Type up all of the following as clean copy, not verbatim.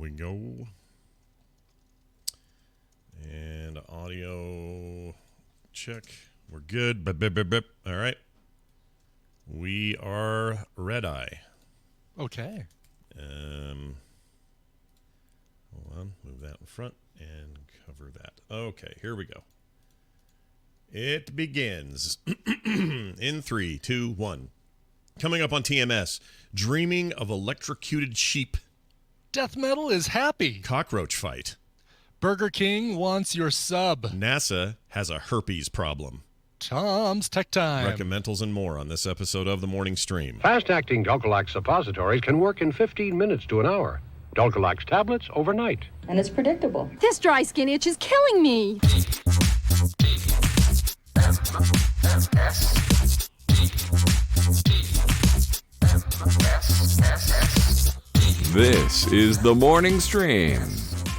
we go. And audio check. We're good. Bip, bip, bip, bip. All right. We are red eye. Okay. Hold on. Move that in front and cover that. Okay, here we go. It begins in 3, 2, 1. Coming up on TMS, dreaming of electrocuted sheep. Death metal is happy. Cockroach fight. Burger King wants your sub. NASA has a herpes problem. Tom's Tech Time. Recomentals and more on this episode of The Morning Stream. Fast-acting Dulcolax suppositories can work in 15 minutes to an hour. Dulcolax tablets overnight. And it's predictable. This dry skin itch is killing me. This is The Morning Stream.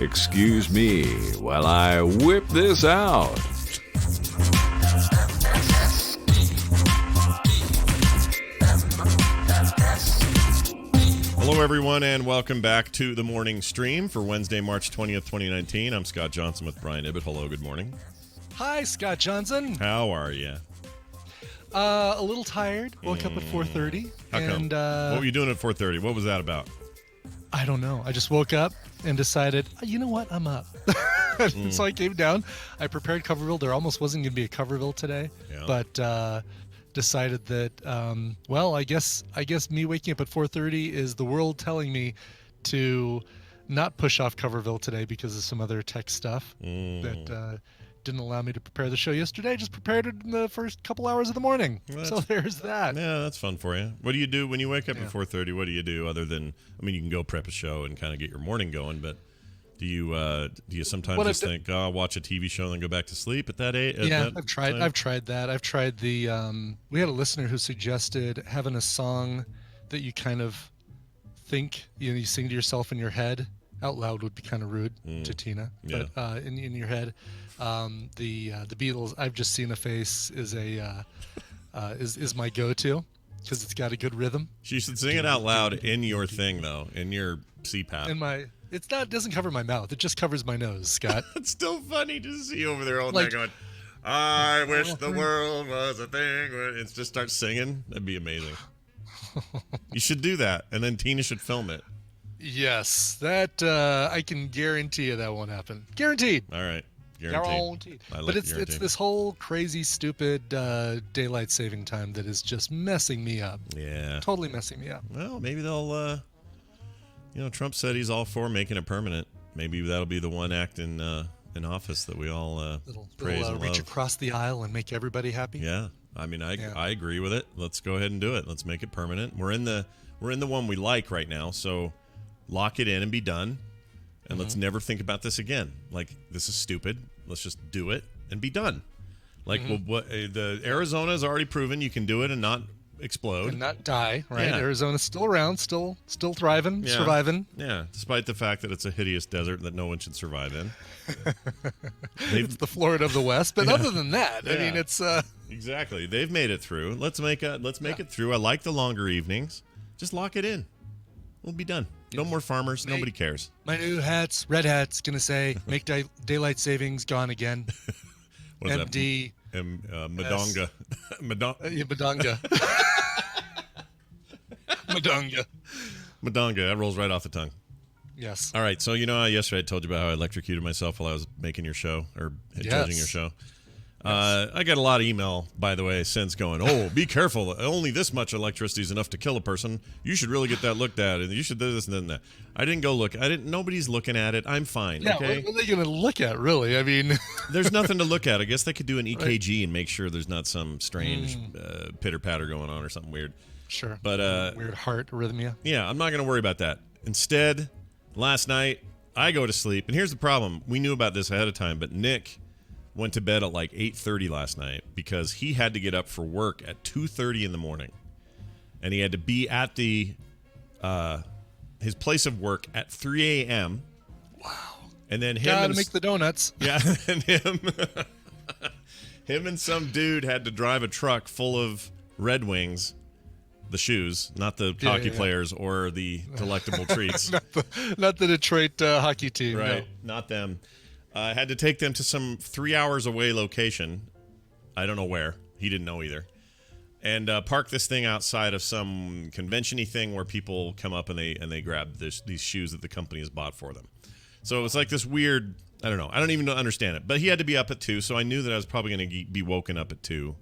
Excuse me while I whip this out. Hello, everyone, and welcome back to The Morning Stream for Wednesday, March 20th, 2019. I'm Scott Johnson with Brian Ibbett. Hello, good morning. Hi, Scott Johnson. How are you? A little tired. Woke up at 4:30. How come? What were you doing at 4:30? What was that about? I don't know. I just woke up and decided, you know what? I'm up. So I came down. I prepared Coverville. There almost wasn't going to be a Coverville today, but decided that, well, I guess me waking up at 4:30 is the world telling me to not push off Coverville today because of some other tech stuff that didn't allow me to prepare the show yesterday. I just prepared it in the first couple hours of the morning. Well, so there's that. Yeah, that's fun for you. What do you do when you wake up at 4:30? What do you do other than, I mean, you can go prep a show and kind of get your morning going, but do you sometimes just think, oh, I'll watch a TV show and then go back to sleep at that age? Yeah, I've tried that. I've tried the, we had a listener who suggested having a song that you kind of think, you sing to yourself in your head. Out loud would be kind of rude to Tina, but in your head, the Beatles' "I've Just Seen a Face" is is my go-to because it's got a good rhythm. You should sing it out loud in your thing though, in your CPAP. It doesn't cover my mouth; it just covers my nose, Scott. It's still funny to see you over there all night going, "I wish the world was a thing." It just starts singing. That'd be amazing. You should do that, and then Tina should film it. Yes, that I can guarantee you that won't happen. Guaranteed. All right, guaranteed. But it's this whole crazy, stupid daylight saving time that is just messing me up. Yeah, totally messing me up. Well, maybe they'll. Trump said he's all for making it permanent. Maybe that'll be the one act in office that we all praise and reach love. across the aisle and make everybody happy. Yeah, I mean, I agree with it. Let's go ahead and do it. Let's make it permanent. We're in the one we like right now, so. Lock it in and be done, and let's never think about this again. Like, this is stupid. Let's just do it and be done. Like, the Arizona's already proven you can do it and not explode and not die. Right? Yeah. Arizona's still around, still thriving, surviving. Yeah, despite the fact that it's a hideous desert that no one should survive in. It's the Florida of the West, but other than that, I mean, it's exactly. They've made it through. Let's make it through. I like the longer evenings. Just lock it in. We'll be done. No more farmers. Nobody cares. My new hat's red hat's gonna say make daylight savings gone again. What is MD. Madonga. Madonga. Madonga. Madonga. That rolls right off the tongue. Yes. All right. So yesterday I told you about how I electrocuted myself while I was making your show or judging your show. I got a lot of email, by the way, since going, oh, be careful. Only this much electricity is enough to kill a person. You should really get that looked at, and you should do this and then that. I didn't go look. Nobody's looking at it. I'm fine. Yeah, okay? What are they going to look at, really? I mean, there's nothing to look at. I guess they could do an EKG and make sure there's not some strange pitter-patter going on or something weird. Sure. But weird heart arrhythmia. Yeah, I'm not going to worry about that. Instead, last night, I go to sleep, and here's the problem. We knew about this ahead of time, but Nick went to bed at like 8:30 last night because he had to get up for work at 2:30 in the morning, and he had to be at his place of work at 3 a.m. Wow! And then gotta make the donuts. Yeah, and him and some dude had to drive a truck full of Red Wings the shoes, not the hockey players or the delectable treats. not the Detroit hockey team. Right, no. not them. I had to take them to some 3 hours away location. I don't know where. He didn't know either. And park this thing outside of some convention-y thing where people come up and they grab these shoes that the company has bought for them. So it was like this weird, I don't know. I don't even understand it. But he had to be up at 2, so I knew that I was probably going to be woken up at 2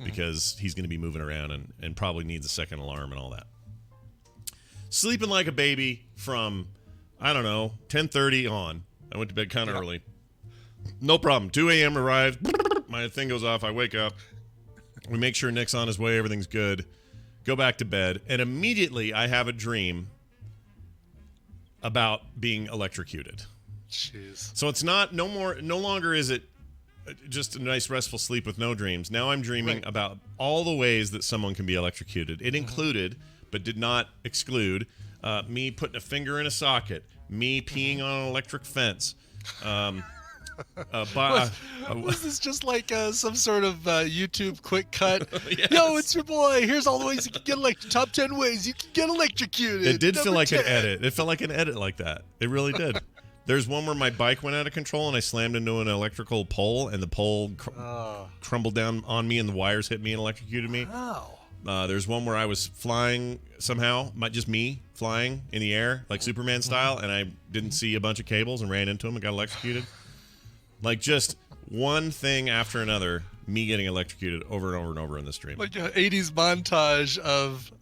because he's going to be moving around and probably needs a second alarm and all that. Sleeping like a baby from, I don't know, 10:30 on. I went to bed kind of early. No problem. 2 a.m. arrived. My thing goes off. I wake up. We make sure Nick's on his way. Everything's good. Go back to bed. And immediately I have a dream about being electrocuted. Jeez. So it's no longer is it just a nice restful sleep with no dreams. Now I'm dreaming about all the ways that someone can be electrocuted. It included, but did not exclude, me putting a finger in a socket, me peeing on an electric fence. Was this just like some sort of YouTube quick cut? Yes. Yo, it's your boy. Here's all the ways you can get top 10 ways you can get electrocuted. It did feel like 10. an edit. It felt like an edit like that. It really did. There's one where my bike went out of control and I slammed into an electrical pole and the pole crumbled down on me and the wires hit me and electrocuted me. Wow. There's one where I was flying somehow, just me flying in the air like Superman style, and I didn't see a bunch of cables and ran into them and got electrocuted. Like just one thing after another, me getting electrocuted over and over and over in this dream. Like an 80s montage of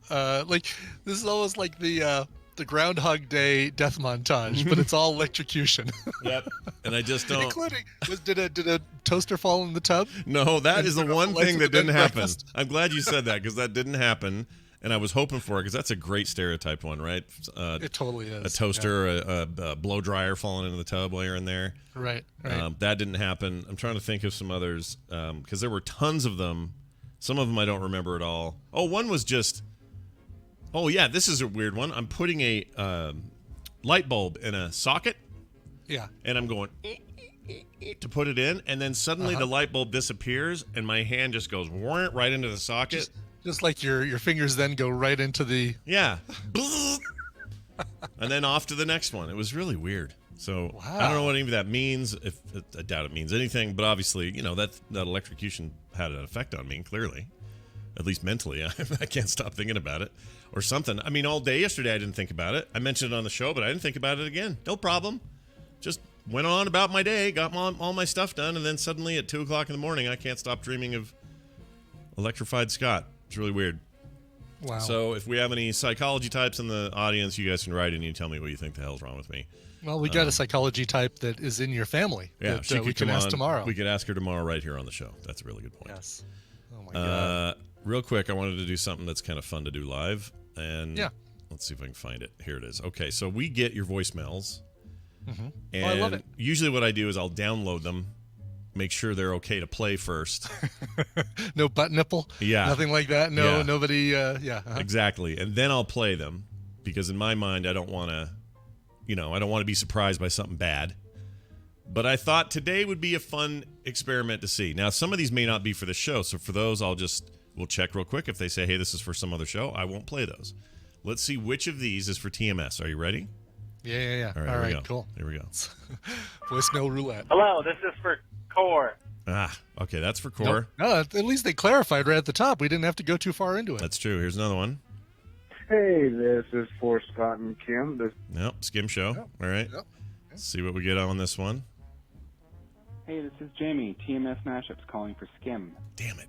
this is almost like the Groundhog Day death montage, but it's all electrocution. Yep. And I just don't. Including, did a toaster fall in the tub? No, that is the one thing that didn't happen. Breakfast? I'm glad you said that because that didn't happen. And I was hoping for it because that's a great stereotyped one, right? It totally is. A toaster, a blow dryer falling into the tub while you're in there. Right. That didn't happen. I'm trying to think of some others because there were tons of them. Some of them I don't remember at all. Oh, one was just... Oh, yeah, this is a weird one. I'm putting a light bulb in a socket. Yeah. And I'm going to put it in. And then suddenly the light bulb disappears and my hand just goes right into the socket. Just like your fingers then go right into the... Yeah. And then off to the next one. It was really weird. So I don't know what any of that means. I doubt it means anything. But obviously, that electrocution had an effect on me, clearly. At least mentally. I can't stop thinking about it. Or something. I mean, all day yesterday I didn't think about it. I mentioned it on the show, but I didn't think about it again. No problem. Just went on about my day, got all my stuff done, and then suddenly at 2 o'clock in the morning, I can't stop dreaming of electrified Scott. It's really weird. Wow. So if we have any psychology types in the audience, you guys can write in and tell me what you think the hell's wrong with me. Well, we got a psychology type that is in your family. Yeah, that, she could we can ask tomorrow. We could ask her tomorrow right here on the show. That's a really good point. Yes. Oh, my God. Real quick, I wanted to do something that's kind of fun to do live. And let's see if I can find it. Here it is. Okay, so we get your voicemails. Mm-hmm. And I love it. Usually what I do is I'll download them, make sure they're okay to play first. No butt nipple? Yeah. Nothing like that? No, nobody, Exactly. And then I'll play them because in my mind I don't want to, I don't want to be surprised by something bad. But I thought today would be a fun experiment to see. Now, some of these may not be for the show, so for those we'll check real quick. If they say, hey, this is for some other show, I won't play those. Let's see which of these is for TMS. Are you ready? Yeah. All right, cool. Here we go. Voicemail roulette. Hello, this is for Core. Okay, that's for Core. No, at least they clarified right at the top. We didn't have to go too far into it. That's true. Here's another one. Hey, this is for Scott and Kim. Nope, Skim Show. Yep. All right. Yep. Let's see what we get on this one. Hey, this is Jamie, TMS Mashups calling for Skim. Damn it.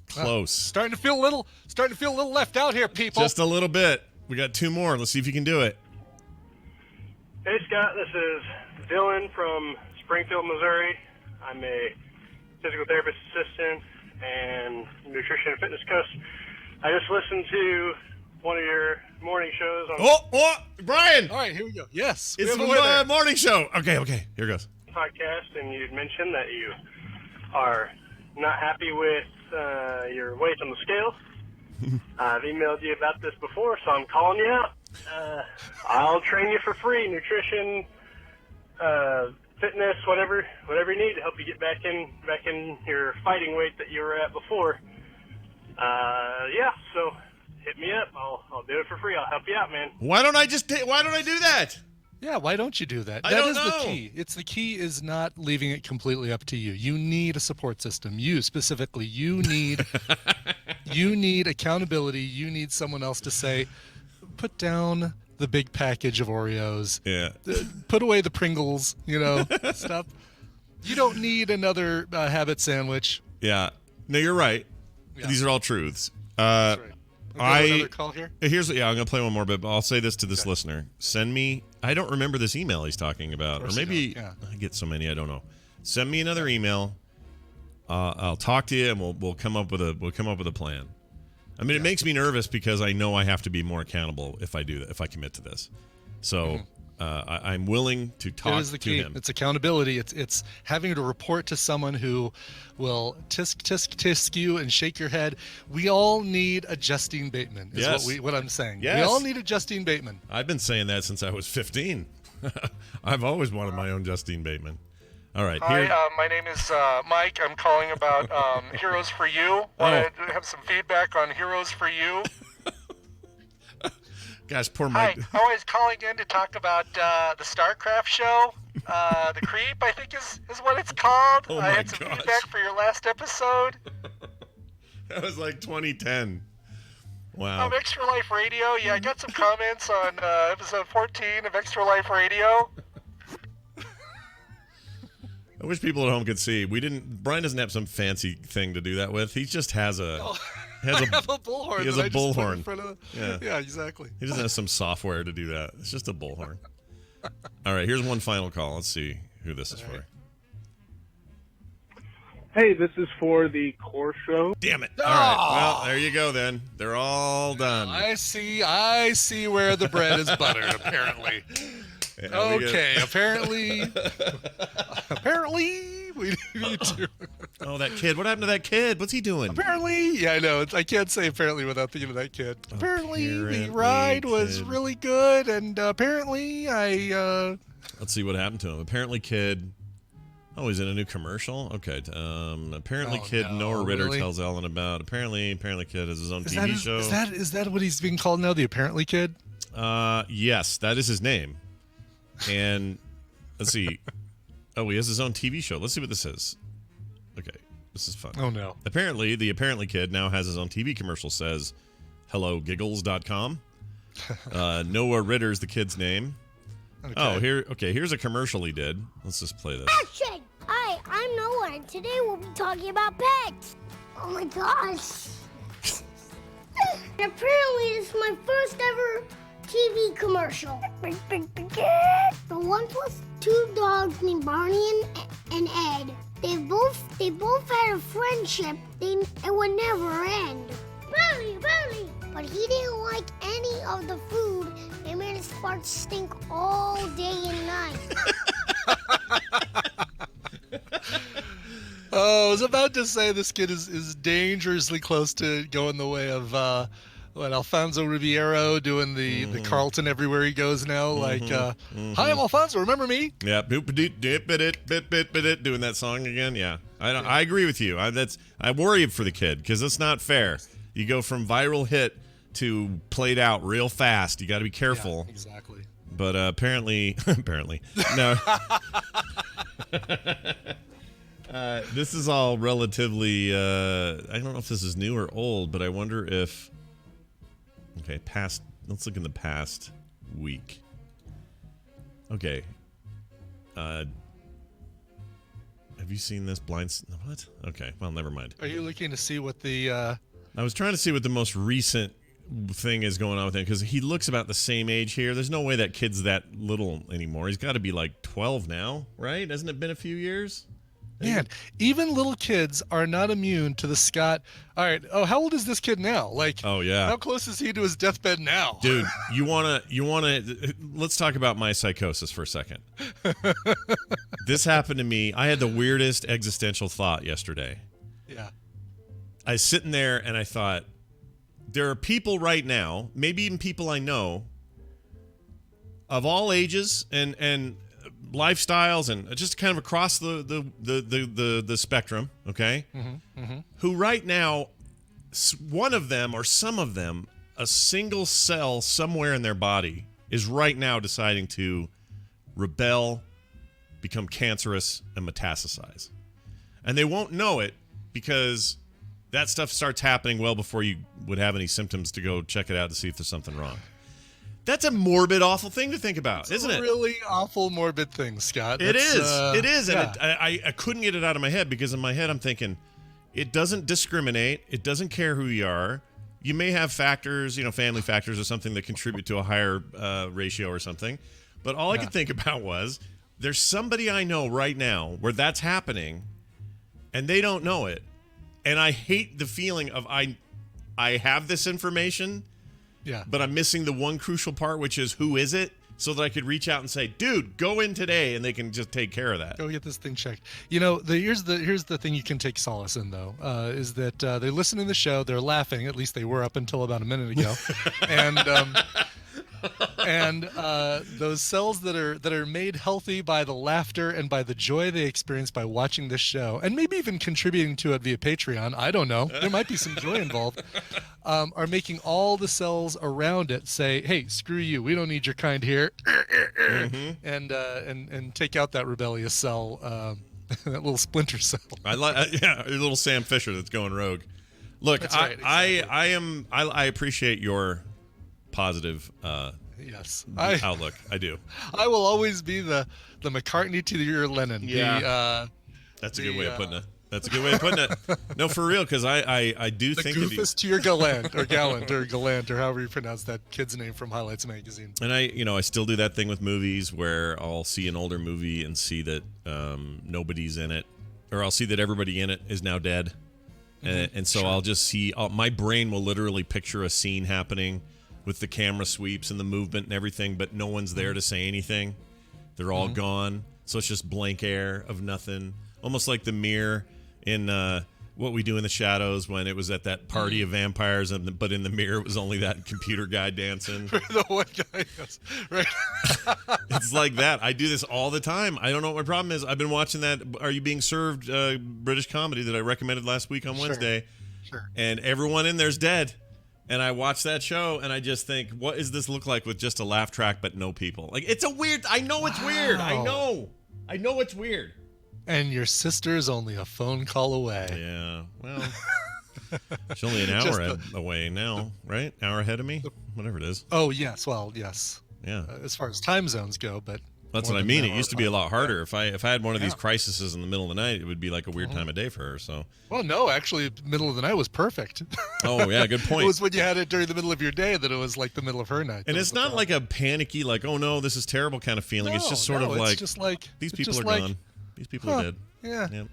Close. Starting to feel a little left out here, people. Just a little bit. We got 2 more. Let's see if you can do it. Hey, Scott, this is Dylan from Springfield, Missouri. I'm a physical therapist assistant and nutrition and fitness coach. I just listened to one of your morning shows on Brian! All right, here we go. Yes. It's the morning show. Okay. Here goes. Podcast, and you'd mentioned that you are not happy with your weight on the scale. I've emailed you about this before, so I'm calling you out. I'll train you for free, nutrition, fitness, whatever you need to help you get back in your fighting weight that you were at before. So hit me up. I'll do it for free. I'll help you out, man. Why don't I do that? Yeah, why don't you do that? I That don't is know. the key. The key is not leaving it completely up to you. You need a support system. You specifically, you need accountability. You need someone else to say, put down the big package of Oreos. Yeah. Put away the Pringles, stuff. You don't need another Habit sandwich. Yeah. No, you're right. Yeah. These are all truths. That's right. Another call here? I'm going to play one more, but I'll say this to this listener. Send me, I don't remember this email he's talking about, or maybe I get so many, I don't know. Send me another email. I'll talk to you, and we'll come up with a plan. I mean, it makes me nervous because I know I have to be more accountable if I do that, if I commit to this. So I'm willing to talk to him. It's accountability. It's having to report to someone who will tisk you and shake your head. We all need a Justine Bateman. Is what I'm saying. Yes. We all need a Justine Bateman. I've been saying that since I was 15. I've always wanted my own Justine Bateman. All right. Hi, my name is Mike. I'm calling about Heroes for You. Want to have some feedback on Heroes for You? Gosh, poor Mike. Hi, I was calling in to talk about the StarCraft show. The Creep, I think is what it's called. Oh I my had some gosh. feedback for your last episode. That was like 2010. Wow. Extra Life Radio. Yeah, I got some comments on episode 14 of Extra Life Radio. I wish people at home could see. Brian doesn't have some fancy thing to do that with. He just has a I have a bullhorn. He has that a I just put bullhorn. in front of Yeah, exactly. He doesn't have some software to do that. It's just a bullhorn. All right, here's one final call. Let's see who this is for. Hey, this is for the core show. Damn it. All right. Well, there you go then. They're all done. I see where the bread is buttered, apparently. Yeah, Okay, apparently we need to. Oh, that kid. What happened to that kid? What's he doing? Apparently, yeah, I know. I can't say apparently without thinking of that kid. Apparently, the ride was kid. really good, and apparently Let's see what happened to him. Apparently, kid. Oh, he's in a new commercial? Okay. Apparently, kid no, Noah Ritter really? tells Ellen about. Apparently, kid has his own TV show. Is that what he's being called now? The apparently kid? Yes, that is his name. And let's see. Oh, he has his own TV show. Let's see what this is. Okay, this is fun. Oh, no. Apparently, the apparently kid now has his own TV commercial. Says, hellogiggles.com. Noah Ritter's the kid's name. Okay. Oh, here's a commercial he did. Let's just play this. Action! Hi, I'm Noah, and today we'll be talking about pets. Oh my gosh. And apparently this is my first ever TV commercial. The once was two dogs named Barney and Ed. They both had a friendship. It would never end. Barney! But he didn't like any of the food. It made his farts stink all day and night. Oh, I was about to say this kid is dangerously close to going the way of Alfonso Ribeiro doing the Carlton everywhere he goes now. Like, hi, I'm Alfonso. Remember me? Yeah, doing that song again. Yeah, I agree with you. I worry for the kid because it's not fair. You go from viral hit to played out real fast. You got to be careful. Yeah, exactly. But apparently no. This is all relatively. I don't know if this is new or old, but I wonder if. Okay, past. Let's look in the past week. Okay. Have you seen this what? Okay, well, never mind. Are you looking to see what the? I was trying to see what the most recent thing is going on with him because he looks about the same age here. There's no way that kid's that little anymore. He's got to be like 12 now, right? Hasn't it been a few years? Man, even little kids are not immune to the Scott. All right. Oh, how old is this kid now? Like, oh yeah, how close is he to his deathbed now? Dude, you wanna? Let's talk about my psychosis for a second. This happened to me. I had the weirdest existential thought yesterday. Yeah. I was sitting there and I thought, there are people right now, maybe even people I know, of all ages and lifestyles and just kind of across the spectrum, okay? Who right now, one of them or some of them a single cell somewhere in their body is right now deciding to rebel, become cancerous, and metastasize. And they won't know it because that stuff starts happening well before you would have any symptoms to go check it out to see if there's something wrong. That's a morbid, awful thing to think about, isn't it? It's a really awful, morbid thing, Scott. It is. Yeah. And I couldn't get it out of my head because in my head I'm thinking, it doesn't discriminate. It doesn't care who you are. You may have factors, family factors or something that contribute to a higher ratio or something. But all I could think about was, there's somebody I know right now where that's happening and they don't know it. And I hate the feeling of I have this information, but I'm missing the one crucial part, which is who is it? So that I could reach out and say, dude, go in today, and they can just take care of that. Go get this thing checked. Here's the thing you can take solace in, though, is that they're listening to the show, they're laughing, at least they were up until about a minute ago, and those cells that are made healthy by the laughter and by the joy they experience by watching this show, and maybe even contributing to it via Patreon, I don't know, there might be some joy involved, are making all the cells around it say, hey, screw you, we don't need your kind here, and take out that rebellious cell, that little splinter cell. I like, a little Sam Fisher that's going rogue. Look, right, exactly. I appreciate your positive outlook. I do. I will always be the McCartney to your Lennon. Yeah. That's a good way of putting it. That's a good way of putting it. No, for real, because I do think the Goofus to your Gallant or Gallant or however you pronounce that kid's name from Highlights magazine. And I still do that thing with movies where I'll see an older movie and see that nobody's in it, or I'll see that everybody in it is now dead, and so I'll just see. My brain will literally picture a scene happening with the camera sweeps and the movement and everything, but no one's there to say anything. They're all gone, so it's just blank air of nothing, almost like the mirror in What We Do in the Shadows when it was at that party of vampires, but in the mirror it was only that computer guy dancing. The one guy, yes. Right. It's like that. I do this all the time. I don't know what my problem is. I've been watching that Are You Being Served British comedy that I recommended last week on Wednesday. Sure. And everyone in there's dead. And I watch that show and I just think, what does this look like with just a laugh track but no people? Like, it's a weird, I know it's weird. I know it's weird. And your sister's only a phone call away. Yeah, well, she's only an hour away now, right? Hour ahead of me? Whatever it is. Oh, yes. Well, yes. Yeah. As far as time zones go, but... That's what I mean. It used to be a lot harder. If I had one of these crises in the middle of the night, it would be like a weird time of day for her. So. Well, no, actually, middle of the night was perfect. Oh, yeah, good point. It was when you had it during the middle of your day that it was like the middle of her night. And it's not like a panicky, like, oh, no, this is terrible kind of feeling. It's just sort of like, just like, these people are gone. These people are dead. Yeah. Yep.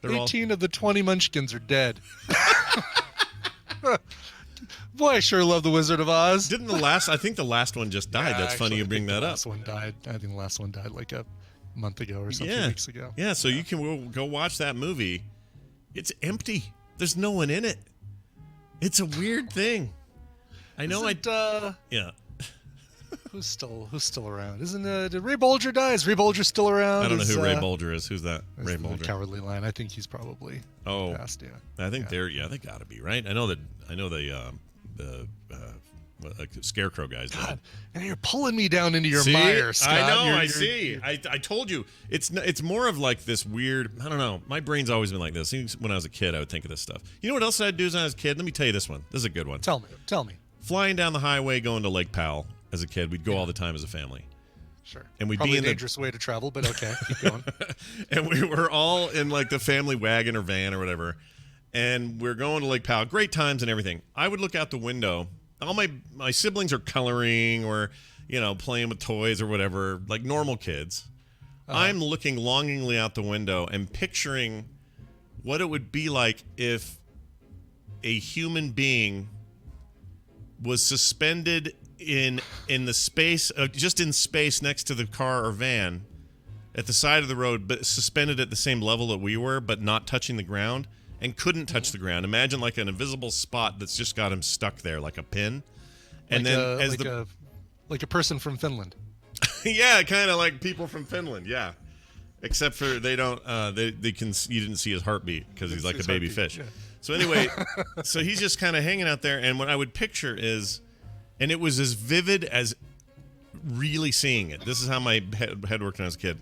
18 of the 20 munchkins are dead. Boy, I sure love The Wizard of Oz. I think the last one just died. That's funny you bring that up. The last one died. I think the last one died like a month ago or something, weeks ago. Yeah, so you can go watch that movie. It's empty. There's no one in it. It's a weird thing. I know. Yeah. Who's still around? Did Ray Bolger die? Is Ray Bolger still around? I don't know who Ray Bolger is. Who's that? Ray Bolger. The Cowardly Lion. I think he's probably passed. Yeah. I think they got to be right. I know the Scarecrow guys. God, and you're pulling me down into your mire, Scott. I know. I see. I told you. It's more of like this weird. I don't know. My brain's always been like this. When I was a kid, I would think of this stuff. You know what else I'd do as I was a kid? Let me tell you this one. This is a good one. Tell me. Flying down the highway, going to Lake Powell. As a kid, we'd go all the time as a family. Sure. And we'd Probably be in a dangerous way to travel, but okay, keep going. And we were all in like the family wagon or van or whatever. And we're going to Lake Powell. Great times and everything. I would look out the window. All my siblings are coloring or, playing with toys or whatever, like normal kids. I'm looking longingly out the window and picturing what it would be like if a human being was suspended in the space, just in space next to the car or van at the side of the road, but suspended at the same level that we were, but not touching the ground and couldn't touch the ground. Imagine like an invisible spot that's just got him stuck there like a pin. And like a person from Finland. Yeah, kind of like people from Finland. Yeah. Except for they don't, you didn't see his heartbeat because he's like a baby fish. Yeah. So anyway, so he's just kind of hanging out there. And what I would picture is And it was as vivid as really seeing it. This is how my head worked when I was a kid.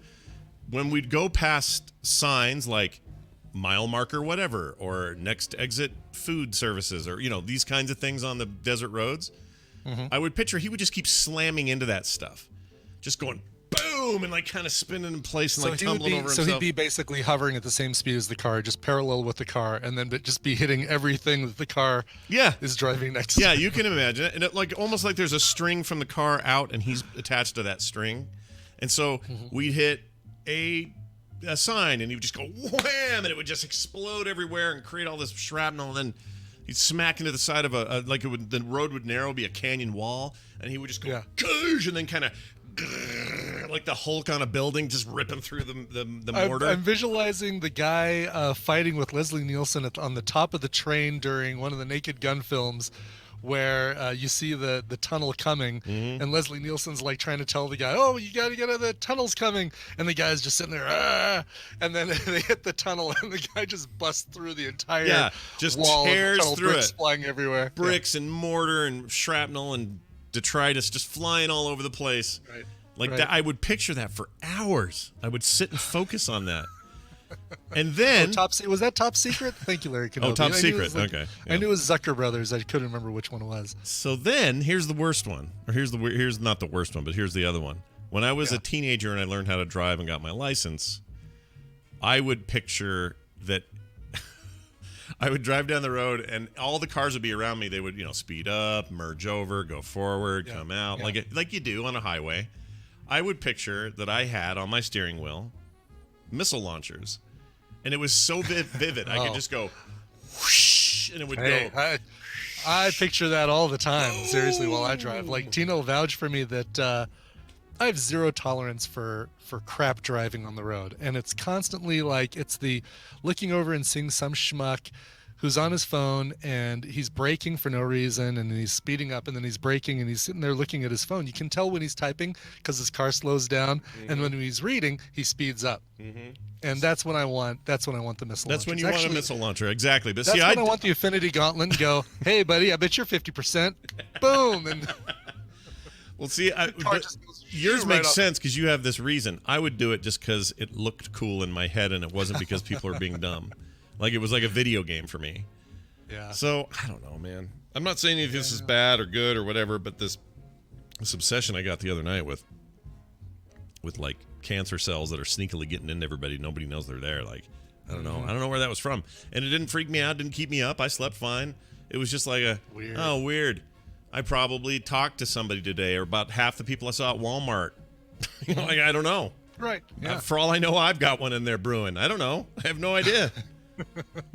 When we'd go past signs like mile marker whatever or next exit food services or, these kinds of things on the desert roads, I would picture he would just keep slamming into that stuff. Just going boom and like kind of spinning in place and tumbling over himself. So he'd be basically hovering at the same speed as the car, just parallel with the car, and then just be hitting everything that the car is driving next to. Yeah, you can imagine it. And it almost like there's a string from the car out and he's attached to that string. And so we'd hit a sign and he would just go wham and it would just explode everywhere and create all this shrapnel, and then he'd smack into the side of the road would narrow, be a canyon wall, and he would just go goosh, and then kind of like the Hulk on a building, just ripping through the mortar. I'm visualizing the guy fighting with Leslie Nielsen on the top of the train during one of the Naked Gun films, where you see the tunnel coming, and Leslie Nielsen's like trying to tell the guy, "Oh, you got to get out, the tunnel's coming," and the guy's just sitting there, and then they hit the tunnel, and the guy just busts through the entire just wall, tears tunnel, through bricks it, flying everywhere, bricks and mortar and shrapnel and detritus just flying all over the place. Right. That, I would picture that for hours. I would sit and focus on that. And then was that Top Secret? Thank you, Larry Kenobi. Oh, Top Secret. Okay. I knew it was Zucker Brothers. I couldn't remember which one it was. So then here's the worst one. Or here's not the worst one, but here's the other one. When I was a teenager and I learned how to drive and got my license, I would picture that I would drive down the road and all the cars would be around me. They would, speed up, merge over, go forward, come out, like you do on a highway. I would picture that I had on my steering wheel missile launchers, and it was so vivid. I could just go whoosh, and it would go. I picture that all the time, seriously, while I drive. Like, Tina will vouch for me that I have zero tolerance for crap driving on the road, and it's constantly like it's the looking over and seeing some schmuck who's on his phone and he's braking for no reason, and he's speeding up, and then he's braking and he's sitting there looking at his phone. You can tell when he's typing because his car slows down, and when he's reading, he speeds up. And that's when I want. That's when I want the missile. That's launchers. when you want a missile launcher, exactly. But that's when I want the Affinity Gauntlet and go, "Hey, buddy, I bet you're 50%." Boom, and well, see, yours makes sense because you have this reason. I would do it just because it looked cool in my head, and it wasn't because people are being dumb. Like, it was like a video game for me. Yeah. So, I don't know, man. I'm not saying if this is bad or good or whatever, but this obsession I got the other night with like cancer cells that are sneakily getting into everybody. Nobody knows they're there. Like, I don't know. I don't know where that was from. And it didn't freak me out. Didn't keep me up. I slept fine. It was just like weird. I probably talked to somebody today, or about half the people I saw at Walmart. Like, I don't know. Right. Yeah. For all I know, I've got one in there brewing. I don't know. I have no idea.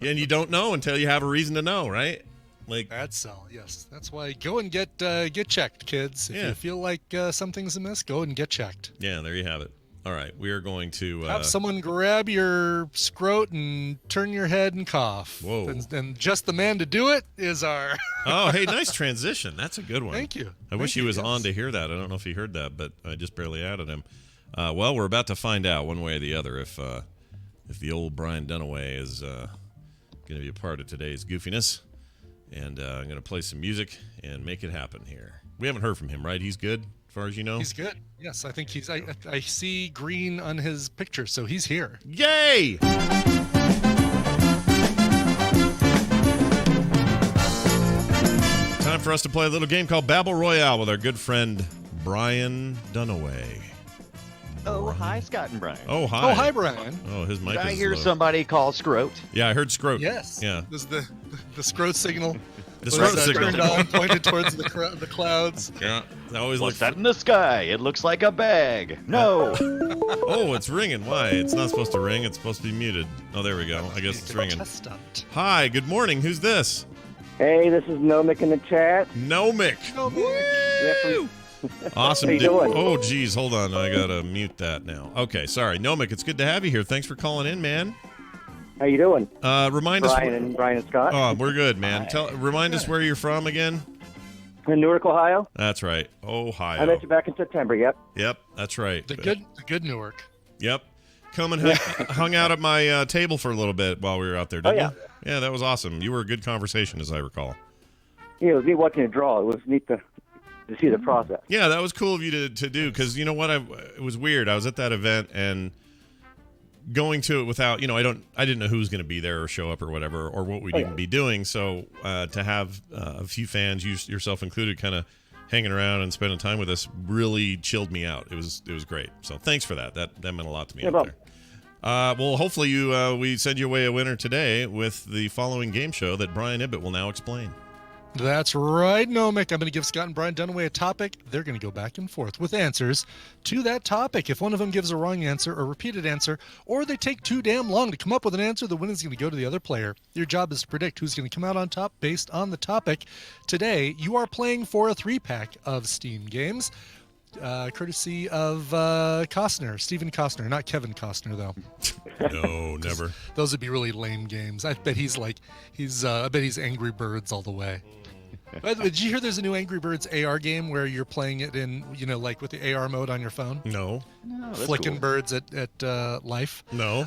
And you don't know until you have a reason to know, right? Like, that's all. Yes, that's why go and get checked, kids. If you feel like something's amiss, go and get checked. Yeah, there you have it. All right, we are going to have someone grab your scrot and turn your head and cough. Whoa! And just the man to do it is our. Oh, hey, nice transition. That's a good one. Thank you. I wish he was on to hear that. I don't know if he heard that, but I just barely added him. Well, we're about to find out one way or the other if the old Brian Dunaway is going to be a part of today's goofiness. And I'm going to play some music and make it happen here. We haven't heard from him, right? He's good, as far as you know? He's good. Yes, I think he's... I see green on his picture, so he's here. Yay! Time for us to play a little game called Babble Royale with our good friend Brian Dunaway. Oh, hi, Scott and Brian. Oh, hi. Oh, hi, Brian. Oh, his mic is I hear low. somebody call scrote? Yeah, I heard scrote. Yes. Yeah. This is the scrote signal. The scrote signal. Turned on, pointed towards the clouds. Yeah. I always What's that in the sky? It looks like a bag. No. Oh, it's ringing. Why? It's not supposed to ring. It's supposed to be muted. Oh, there we go. I guess it's ringing. Hi, good morning. Who's this? Hey, this is Nomic in the chat. Nomic. Woo! Awesome. How you doing? Oh, geez. Hold on. I got to mute that now. Okay. Sorry. Nomic, it's good to have you here. Thanks for calling in, man. How you doing? Remind us. Brian and Scott. Oh, we're good, man. Remind us where you're from again. In Newark, Ohio. That's right. Ohio. I met you back in September. Yep. Yep. That's right. The good Newark. Yep. Come and hung out at my table for a little bit while we were out there, didn't you? Yeah, that was awesome. You were a good conversation, as I recall. Yeah, it was neat watching it draw. It was neat to to see the process. Yeah, that was cool of you to do, because you know what? It was weird. I was at that event and going to it without, I didn't know who was going to be there or show up or whatever, or what we'd even be doing. So to have a few fans, yourself included, kind of hanging around and spending time with us really chilled me out. It was great. So thanks for that. That meant a lot to me out there. Well, hopefully we send you away a winner today with the following game show that Brian Ibbett will now explain. That's right, Nomic. I'm going to give Scott and Brian Dunaway a topic. They're going to go back and forth with answers to that topic. If one of them gives a wrong answer or repeated answer, or they take too damn long to come up with an answer, the win is going to go to the other player. Your job is to predict who's going to come out on top based on the topic. Today, you are playing for a 3-pack of Steam games, courtesy of Stephen Costner, not Kevin Costner, though. No, never. Those would be really lame games. I bet he's Angry Birds all the way. By the way, did you hear there's a new Angry Birds AR game where you're playing it in, like with the AR mode on your phone? No. Flicking cool. birds at life. No.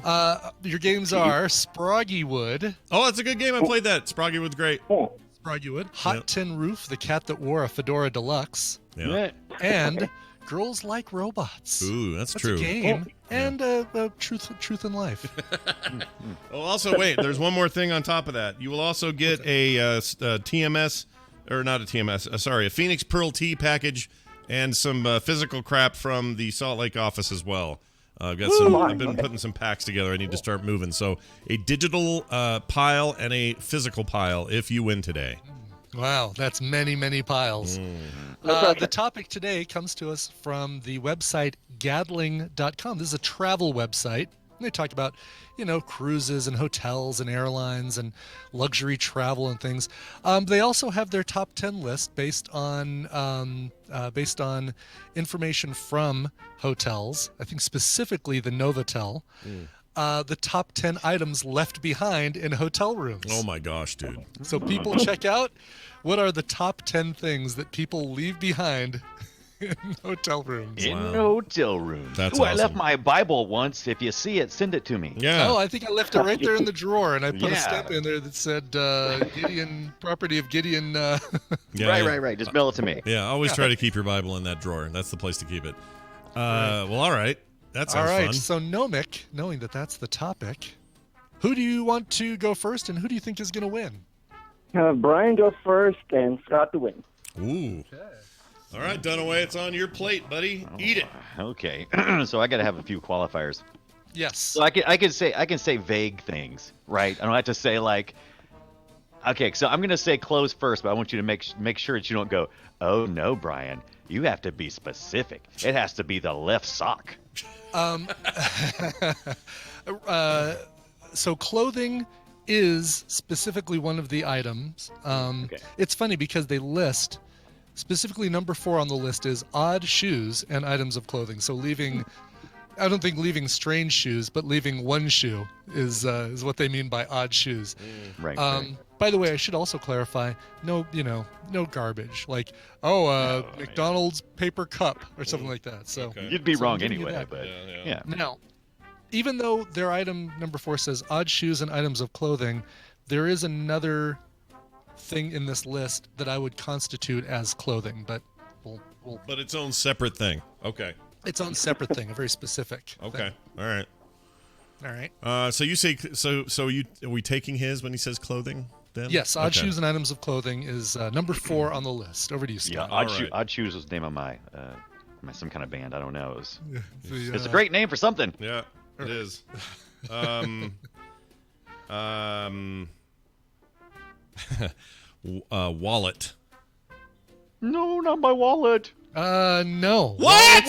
Your games are Sproggywood. Oh, that's a good game. I played that. Sproggywood's great. Sproggywood. Hot Tin Roof, The Cat That Wore a Fedora Deluxe. Yeah. And Girls Like Robots. Ooh, that's true. A game and truth in life. Oh, also, wait, there's one more thing on top of that. You will also get a TMS, or not a TMS, a Phoenix Pearl Tea package and some physical crap from the Salt Lake office as well. I've been putting some packs together. I need to start moving. So a digital pile and a physical pile if you win today. Wow, that's many, many piles. The topic today comes to us from the website gadling.com. This is a travel website. They talk about, cruises and hotels and airlines and luxury travel and things. They also have their top 10 list based on information from hotels. I think specifically the Novotel. The top 10 items left behind in hotel rooms. Oh my gosh, dude. So people check out what are the top 10 things that people leave behind in hotel rooms. In hotel rooms. That's Ooh, awesome. I left my Bible once. If you see it, send it to me. Yeah. Oh, I think I left it right there in the drawer, and I put a stamp in there that said Gideon, property of Gideon. Right. Just mail it to me. Yeah, always try to keep your Bible in that drawer. That's the place to keep it. Well, all right. That sounds fun. So Nomic, knowing that that's the topic, who do you want to go first, and who do you think is going to win? Brian goes first, and Scott to win. Ooh. Okay. All right, Dunaway, it's on your plate, buddy. Eat it. Okay. So I got to have a few qualifiers. Yes. So I can say vague things, right? I don't have to say like. Okay, so I'm gonna say clothes first, but I want you to make sure that you don't go. Oh no, Brian, you have to be specific. It has to be the left sock. So clothing is specifically one of the items. It's funny because they list specifically number 4 on the list is odd shoes and items of clothing. So I don't think leaving strange shoes, but leaving one shoe is what they mean by odd shoes. Right. By the way, I should also clarify, no garbage like McDonald's paper cup or something like that. So you'd be wrong anyway. But yeah. Now, even though their item number 4 says odd shoes and items of clothing, there is another thing in this list that I would constitute as clothing, but but its own separate thing. Okay. Its own separate thing, a very specific. Okay. Thing. All right. So you say are we taking his when he says clothing? Then? Yes, odd shoes and items of clothing is number 4 on the list. Over to you, Scott. Yeah, odd shoes was the name of my some kind of band. I don't know. It's a great name for something. Yeah, it is. Wallet. No, not my wallet. No. What?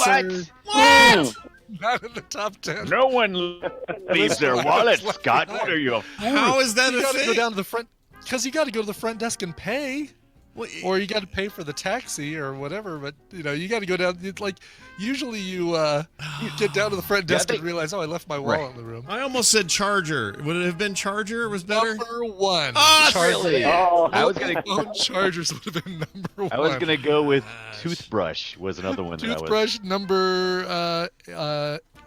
What? Not in the top 10. No one leaves their wallet, Scott. What are you? How is that you a gotta thing? go down to the front because you got to go to the front desk and pay. Or you got to pay for the taxi or whatever, but you got to go down. It's like usually you get down to the front desk and realize, I left my wallet in the room. I almost said charger. Would it have been charger? Was better. Number 1. Oh, really? I was gonna. Chargers would have been number 1. I was gonna go with toothbrush. Was another one. Toothbrush number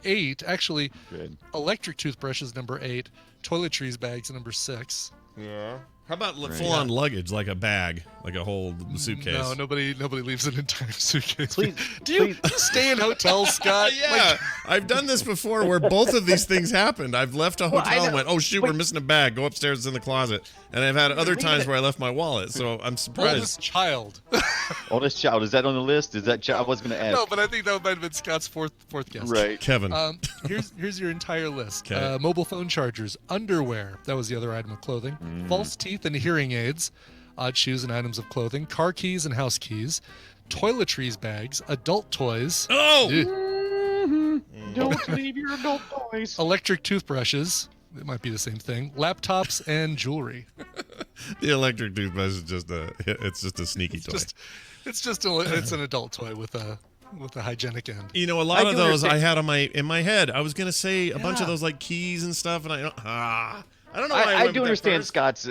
8. Actually, Good. electric toothbrush is number 8. Toiletries bags number 6. Yeah. How about full-on luggage, like a bag, like a whole suitcase? No, nobody leaves an entire suitcase. Please, do you stay in hotels, Scott? Yeah, I've done this before where both of these things happened. I've left a hotel and went, oh, shoot, we're missing a bag. Go upstairs, it's in the closet. And I've had other times where I left my wallet, so I'm surprised. Oldest child. Oldest child. Is that on the list? Is that child? I was going to ask. No, but I think that might have been Scott's fourth guess. Right. Kevin. Here's your entire list. Okay. Mobile phone chargers, underwear. That was the other item of clothing. False teeth and hearing aids. Odd shoes and items of clothing. Car keys and house keys. Toiletries bags. Adult toys. Oh! Don't leave your adult toys. Electric toothbrushes. It might be the same thing. Laptops and jewelry. The electric toothbrush is just a sneaky toy. It's an adult toy with a hygienic end. You know, a lot of those I had in my head. I was gonna say a bunch of those like keys and stuff, and I don't know why I do understand Scott's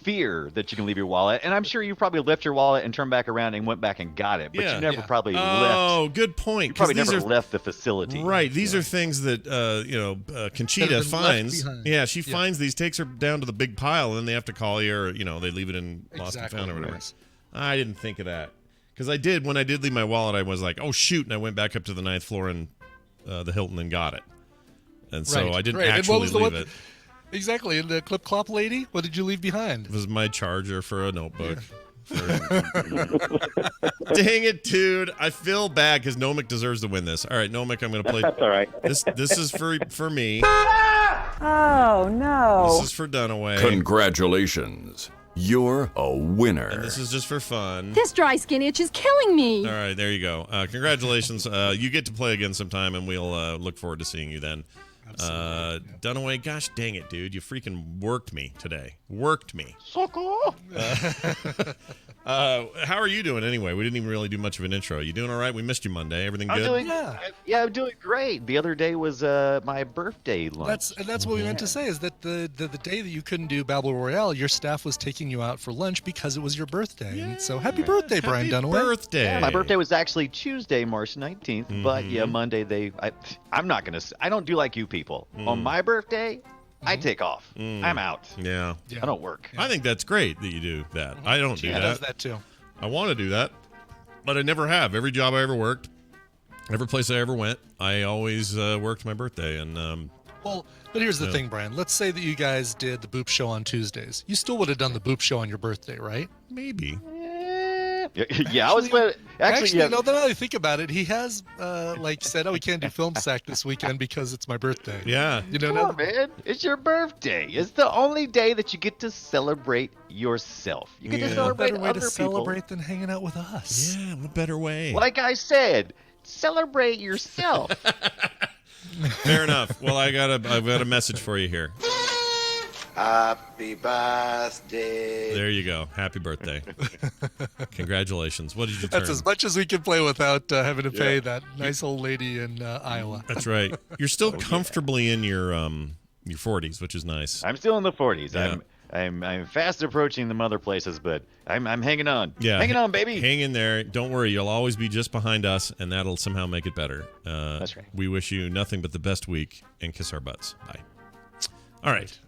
fear that you can leave your wallet, and I'm sure you probably left your wallet and turned back around and went back and got it, but you never probably left. Oh, good point. You probably never left the facility. Right. These are things that Conchita finds. Yeah, she finds these, takes her down to the big pile, and then they have to call you, or they leave it in lost and found or whatever. Yes. I didn't think of that because when I did leave my wallet, I was like, oh shoot, and I went back up to the 9th floor and the Hilton and got it, and so I didn't actually leave it. Exactly. And the Clip Clop lady, what did you leave behind? It was my charger for a notebook. Dang it, dude. I feel bad because Nomic deserves to win this. All right, Nomic, I'm going to play. That's all right. This is for me. Oh, no. This is for Dunaway. Congratulations. You're a winner. And this is just for fun. This dry skin itch is killing me. All right, there you go. Congratulations. You get to play again sometime, and we'll look forward to seeing you then. Dunaway, gosh dang it, dude. You freaking worked me today. Worked me. So cool. How are you doing anyway? We didn't even really do much of an intro. You doing all right? We missed you Monday. Everything good? I'm doing great. The other day was my birthday lunch. That's what we meant to say, is that the day that you couldn't do Babble Royale, your staff was taking you out for lunch because it was your birthday. Yeah. So happy birthday, Brian Dunaway. Happy birthday. Yeah, my birthday was actually Tuesday, March 19th. But yeah, Monday I'm not going to, I don't do like you people. On my birthday, I take off. I'm out. Yeah. I don't work. I think that's great that you do that. I don't do that. does that too. I want to do that, but I never have. Every job I ever worked, every place I ever went, I always worked my birthday. And well, but here's the thing, Brian. Let's say that you guys did the Boop Show on Tuesdays. You still would have done the Boop Show on your birthday, right? Maybe. Yeah, I was actually no, now that I think about it, he has said, "Oh, we can't do Film Sack this weekend because it's my birthday." Yeah, Come on, man, it's your birthday. It's the only day that you get to celebrate yourself. You get to celebrate what better way other to people. Celebrate than hanging out with us? Yeah, what better way? Like I said, celebrate yourself. Fair enough. Well, I've got a message for you here. Happy birthday. There you go. Happy birthday. Congratulations. What did you turn? That's as much as we can play without having to pay that nice old lady in Iowa. That's right. You're still comfortably in your 40s, which is nice. I'm still in the 40s. Yeah. I'm fast approaching the other places, but I'm hanging on. Yeah. Hanging on, baby. Hang in there. Don't worry. You'll always be just behind us, and that'll somehow make it better. That's right. We wish you nothing but the best week, and kiss our butts. Bye. All right.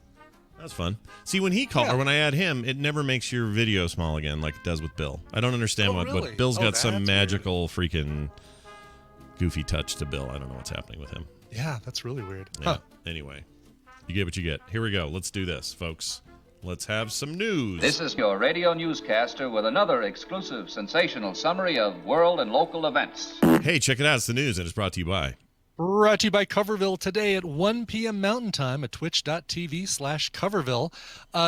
That's fun. See, when he called, or when I add him, it never makes your video small again like it does with Bill. I don't understand what Bill's got some magical freaking goofy touch to Bill. I don't know what's happening with him. Yeah, that's really weird. Yeah. Huh. Anyway, you get what you get. Here we go. Let's do this, folks. Let's have some news. This is your radio newscaster with another exclusive sensational summary of world and local events. Hey, check it out. It's the news, and it's brought to you by... Brought to you by Coverville today at 1 p.m. Mountain Time at twitch.tv/Coverville.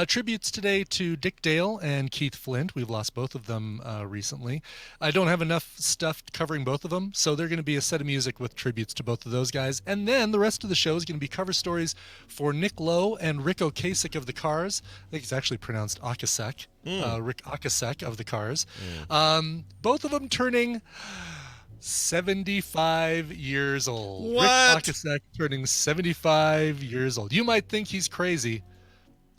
Tributes today to Dick Dale and Keith Flint. We've lost both of them recently. I don't have enough stuff covering both of them, so they're going to be a set of music with tributes to both of those guys. And then the rest of the show is going to be cover stories for Nick Lowe and Rick Ocasek of the Cars. I think it's actually pronounced Ocasek. Rick Ocasek of the Cars. Both of them turning 75 years old. What? Rick Ocasek turning 75 years old. You might think he's crazy.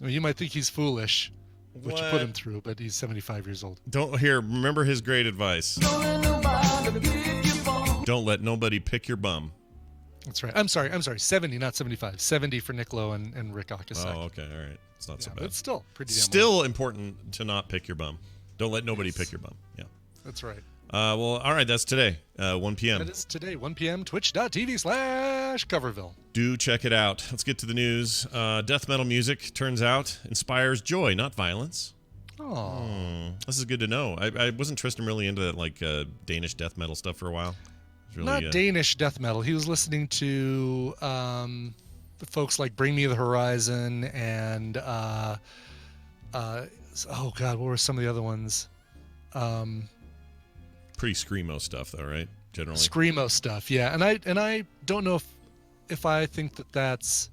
Or you might think he's foolish, what you put him through, but he's 75 years old. Remember his great advice. Don't let nobody pick your bum. That's right. I'm sorry. 70, not 75. 70 for Niccolo and Rick Ocasek. Oh, okay. All right. It's not so bad. But it's still pretty damn Still important to not pick your bum. Don't let nobody pick your bum. Yeah. That's right. Well, all right. That's today, 1 p.m. That is today, 1 p.m. Twitch.tv/Coverville. Do check it out. Let's get to the news. Death metal music, turns out, inspires joy, not violence. Oh. This is good to know. I wasn't Tristan really into that like Danish death metal stuff for a while. Really, not Danish death metal. He was listening to the folks like Bring Me the Horizon and oh god, what were some of the other ones? Pretty screamo stuff though, right? Generally. Screamo stuff, yeah. And I don't know if I think that that's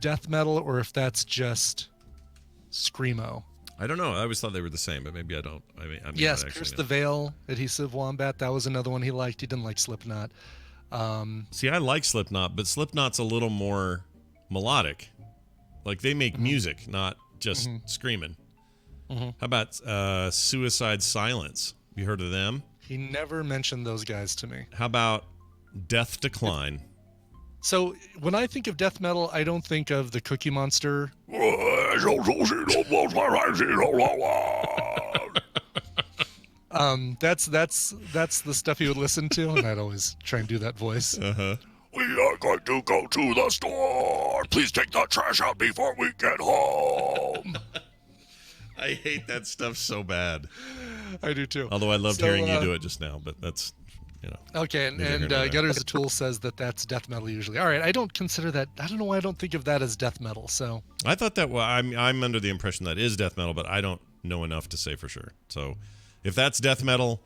death metal or if that's just screamo. I don't know. I always thought they were the same, but maybe I don't. Yes, Pierce the Veil, Adhesive Wombat. That was another one he liked. He didn't like Slipknot. See, I like Slipknot, but Slipknot's a little more melodic. Like they make music, not just screaming. How about Suicide Silence? You heard of them? He never mentioned those guys to me. How about Death Decline? So when I think of death metal, I don't think of the Cookie Monster. That's the stuff he would listen to, and I'd always try and do that voice. Uh-huh. We are going to go to the store. Please take the trash out before we get home. I hate that stuff so bad. I do too. Although I loved hearing you do it just now, but that's, Okay, and Gutters the Tool says that's death metal usually. All right, I don't consider that. I don't know why I don't think of that as death metal. So I thought that. Well, I'm under the impression that is death metal, but I don't know enough to say for sure. So if that's death metal,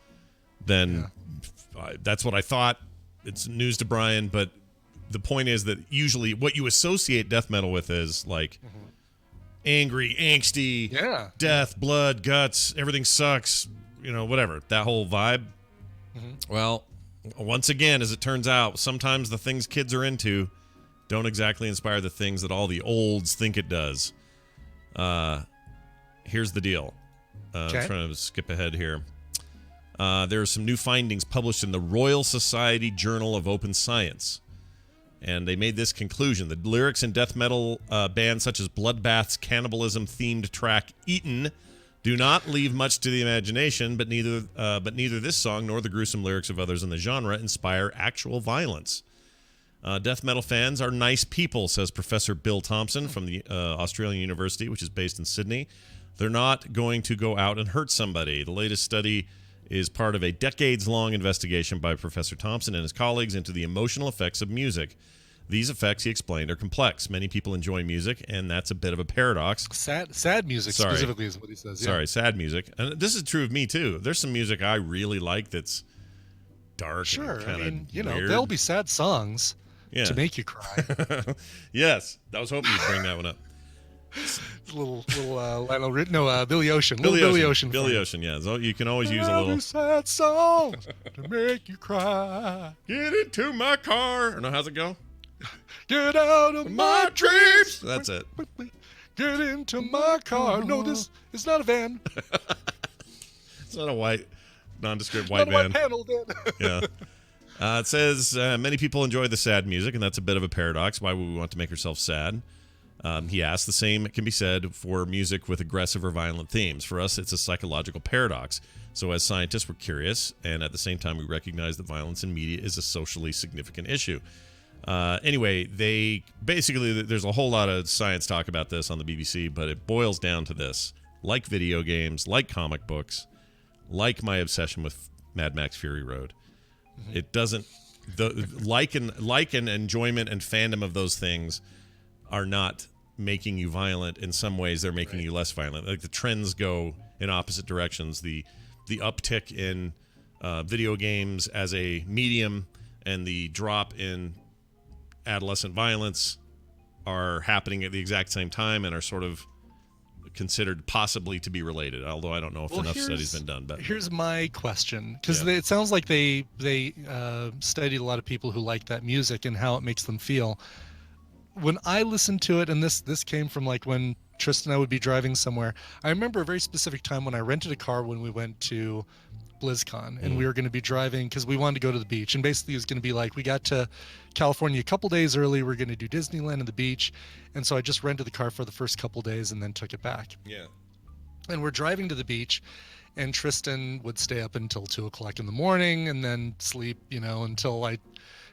then that's what I thought. It's news to Brian, but the point is that usually what you associate death metal with is like angry, angsty, death, blood, guts, everything sucks, whatever, that whole vibe. Well, once again, as it turns out, sometimes the things kids are into don't exactly inspire the things that all the olds think it does. Here's the deal. I'm trying to skip ahead here. There are some new findings published in the Royal Society Journal of Open Science. And they made this conclusion. The lyrics in death metal bands such as Bloodbath's cannibalism-themed track Eaten do not leave much to the imagination, but neither this song nor the gruesome lyrics of others in the genre inspire actual violence. Death metal fans are nice people, says Professor Bill Thompson from the Australian University, which is based in Sydney. They're not going to go out and hurt somebody. The latest study is part of a decades-long investigation by Professor Thompson and his colleagues into the emotional effects of music. These effects, he explained, are complex. Many people enjoy music, and that's a bit of a paradox. Sad music specifically is what he says. Sorry, sad music. And this is true of me, too. There's some music I really like that's dark. Sure, and weird. There'll be sad songs to make you cry. Yes, I was hoping you'd bring that one up. little Lionel Richie. No, Billy Ocean. Billy Ocean, yeah. So you can always use a little sad songs to make you cry. Get into my car. Or no, how's it go? Get out of my dreams. That's it. Get into my car. No, this is not a van. It's not a white, nondescript white van. White panel van. Yeah. It says many people enjoy the sad music, and that's a bit of a paradox. Why would we want to make ourselves sad? He asked. The same can be said for music with aggressive or violent themes. For us, it's a psychological paradox. So as scientists, we're curious, and at the same time, we recognize that violence in media is a socially significant issue. Anyway, there's a whole lot of science talk about this on the BBC, but it boils down to this. Like video games, like comic books, like my obsession with Mad Max Fury Road, it doesn't... like and enjoyment and fandom of those things are not making you violent. In some ways, they're making you less violent. Like the trends go in opposite directions. The uptick in video games as a medium and the drop in adolescent violence are happening at the exact same time and are sort of considered possibly to be related, although I don't know if enough studies have been done. But here's my question, because it sounds like they studied a lot of people who like that music and how it makes them feel. When I listen to it, and this came from like when Tristan and I would be driving somewhere, I remember a very specific time when I rented a car when we went to BlizzCon, and we were going to be driving because we wanted to go to the beach. And basically, it was going to be like, we got to California a couple days early. We're going to do Disneyland and the beach. And so I just rented the car for the first couple days and then took it back. Yeah. And we're driving to the beach, and Tristan would stay up until 2:00 in the morning and then sleep, until I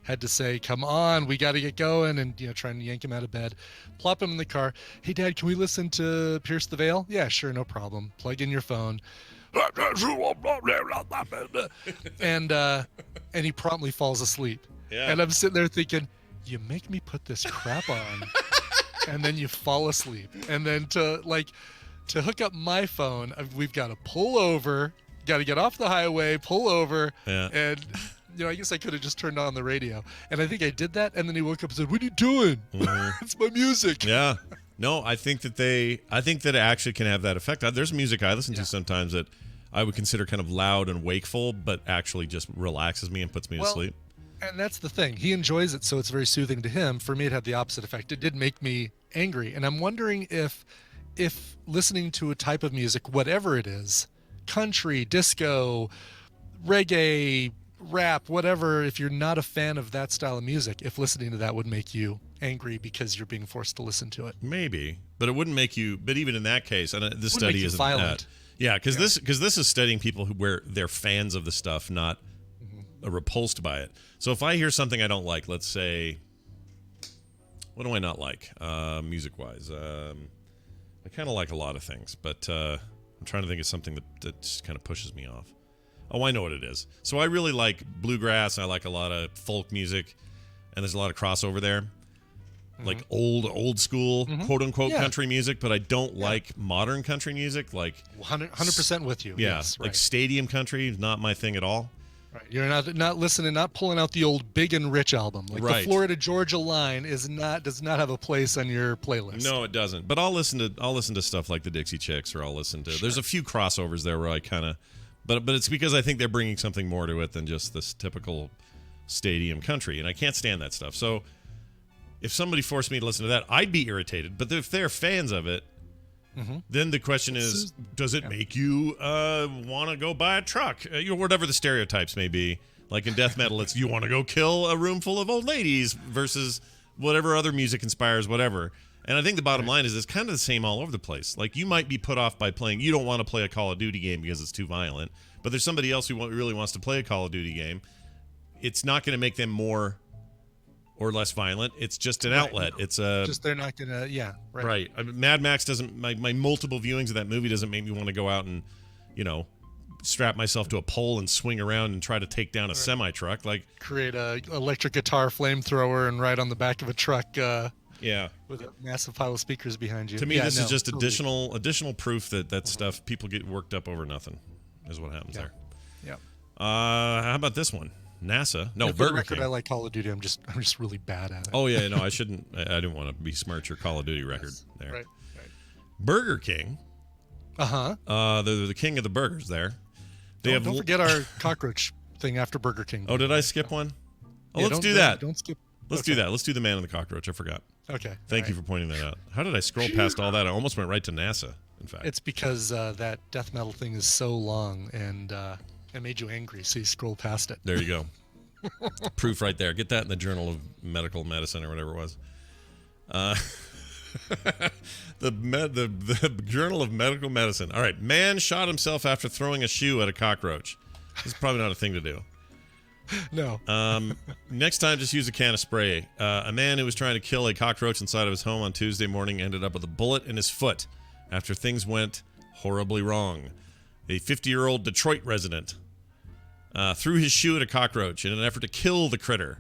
had to say, come on, we got to get going, and trying to yank him out of bed, plop him in the car. Hey, Dad, can we listen to Pierce the Veil? Yeah, sure, no problem. Plug in your phone. And he promptly falls asleep. Yeah. And I'm sitting there thinking, you make me put this crap on, and then you fall asleep. And then to hook up my phone, we've got to pull over, got to get off the highway, pull over, and I guess I could have just turned on the radio. And I think I did that, and then he woke up and said, what are you doing? It's my music. Yeah. No, I think that it actually can have that effect. There's music I listen to sometimes that I would consider kind of loud and wakeful, but actually just relaxes me and puts me to sleep. And that's the thing. He enjoys it, so it's very soothing to him. For me, it had the opposite effect. It did make me angry. And I'm wondering if listening to a type of music, whatever it is, country, disco, reggae, rap, whatever, if you're not a fan of that style of music, if listening to that would make you angry because you're being forced to listen to it. Maybe, but it wouldn't make you. But even in that case, and this study isn't violent. that. Yeah, because this is studying people where they're fans of the stuff, not repulsed by it. So if I hear something I don't like, let's say, what do I not like, music-wise? I kind of like a lot of things, but I'm trying to think of something that just kind of pushes me off. Oh, I know what it is. So I really like bluegrass. I like a lot of folk music, and there's a lot of crossover there. Like old school, quote unquote, country music, but I don't like modern country music. Like 100% with you. Yeah, yes, like stadium country is not my thing at all. Right. You're not listening, not pulling out the old Big and Rich album. Like the Florida Georgia Line does not have a place on your playlist. No, it doesn't. But I'll listen to stuff like the Dixie Chicks, or I'll listen to. There's a few crossovers there where I kind of, but it's because I think they're bringing something more to it than just this typical stadium country, and I can't stand that stuff. So if somebody forced me to listen to that, I'd be irritated. But if they're fans of it, then the question is, does it make you want to go buy a truck? Whatever the stereotypes may be. Like in death metal, it's you want to go kill a room full of old ladies versus whatever other music inspires whatever. And I think the bottom line is it's kind of the same all over the place. Like you might be put off by playing. You don't want to play a Call of Duty game because it's too violent. But there's somebody else who really wants to play a Call of Duty game. It's not going to make them more or less violent. It's just an outlet. It's just they're not gonna. Yeah, right. I mean, Mad Max doesn't. My multiple viewings of that movie doesn't make me want to go out and, strap myself to a pole and swing around and try to take down a semi truck. Like create a electric guitar flamethrower and ride on the back of a truck. With a massive pile of speakers behind you. To me, this is just additional proof that stuff people get worked up over nothing, is what happens there. Yeah. How about this one? NASA. No, for Burger the record, King. I like Call of Duty. I'm just really bad at it. Oh yeah, no, I shouldn't. I didn't want to besmirch your Call of Duty record there. Right. Burger King. They're the king of the burgers there. Don't forget our cockroach thing after Burger King. Oh, did I skip one? Oh, yeah, let's do that. Don't skip. Let's do that. Let's do the man and the cockroach. I forgot. Okay. Thank you for pointing that out. How did I scroll past all that? I almost went right to NASA. In fact, it's because that death metal thing is so long and it made you angry, so you scrolled past it. There you go. Proof right there. Get that in the Journal of Medical Medicine or whatever it was. The Journal of Medical Medicine. All right. Man shot himself after throwing a shoe at a cockroach. This is probably not a thing to do. No. Next time, just use a can of spray. A man who was trying to kill a cockroach inside of his home on Tuesday morning ended up with a bullet in his foot after things went horribly wrong. A 50-year-old Detroit resident threw his shoe at a cockroach in an effort to kill the critter,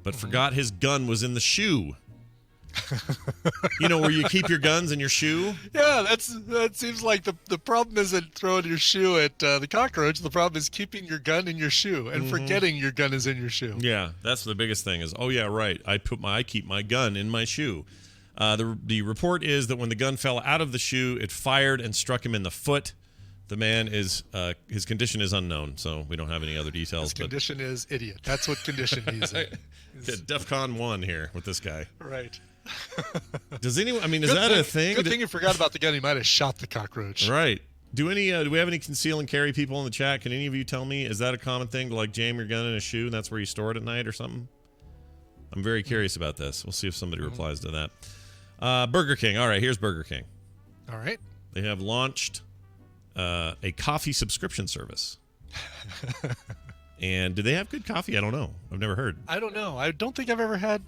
but forgot his gun was in the shoe. Where you keep your guns in your shoe? Yeah, that seems like the problem isn't throwing your shoe at the cockroach. The problem is keeping your gun in your shoe and forgetting your gun is in your shoe. Yeah, that's the biggest thing is, oh yeah, right. I keep my gun in my shoe. The report is that when the gun fell out of the shoe, it fired and struck him in the foot. The man is his condition is unknown, so we don't have any other details. His condition is idiot. That's what condition he's in. DEFCON 1 here with this guy. Right. Does anyone? I mean, is that a thing? Good thing you forgot about the gun. He might have shot the cockroach. Right. Do we have any conceal and carry people in the chat? Can any of you tell me, is that a common thing to like jam your gun in a shoe and that's where you store it at night or something? I'm very curious about this. We'll see if somebody replies to that. Burger King. All right, here's Burger King. All right. They have launched a coffee subscription service. And do they have good coffee? I don't know. I've never heard. I don't know. I don't think I've ever had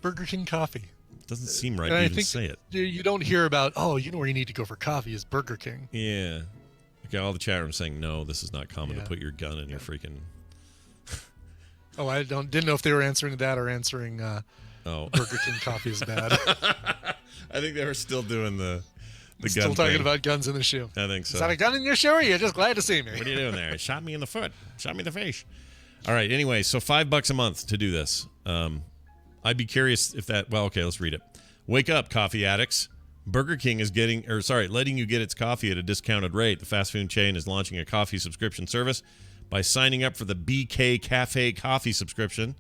Burger King coffee. It doesn't seem right to even say it. You don't hear about, you know where you need to go for coffee is Burger King. Yeah. Okay, all the chat room saying, no, this is not common to put your gun in your freaking... Oh, I didn't know if they were answering that or answering Burger King coffee is bad. I think they were still doing the gun Still talking thing. about guns in the shoe. I think so. Is that a gun in your shoe or are you just glad to see me? What are you doing there? Shot me in the foot. Shot me in the face. All right, anyway, so $5 a month to do this. I'd be curious if that... Well, okay, let's read it. Wake up, coffee addicts. Burger King is letting you get its coffee at a discounted rate. The fast food chain is launching a coffee subscription service by signing up for the BK Cafe coffee subscription.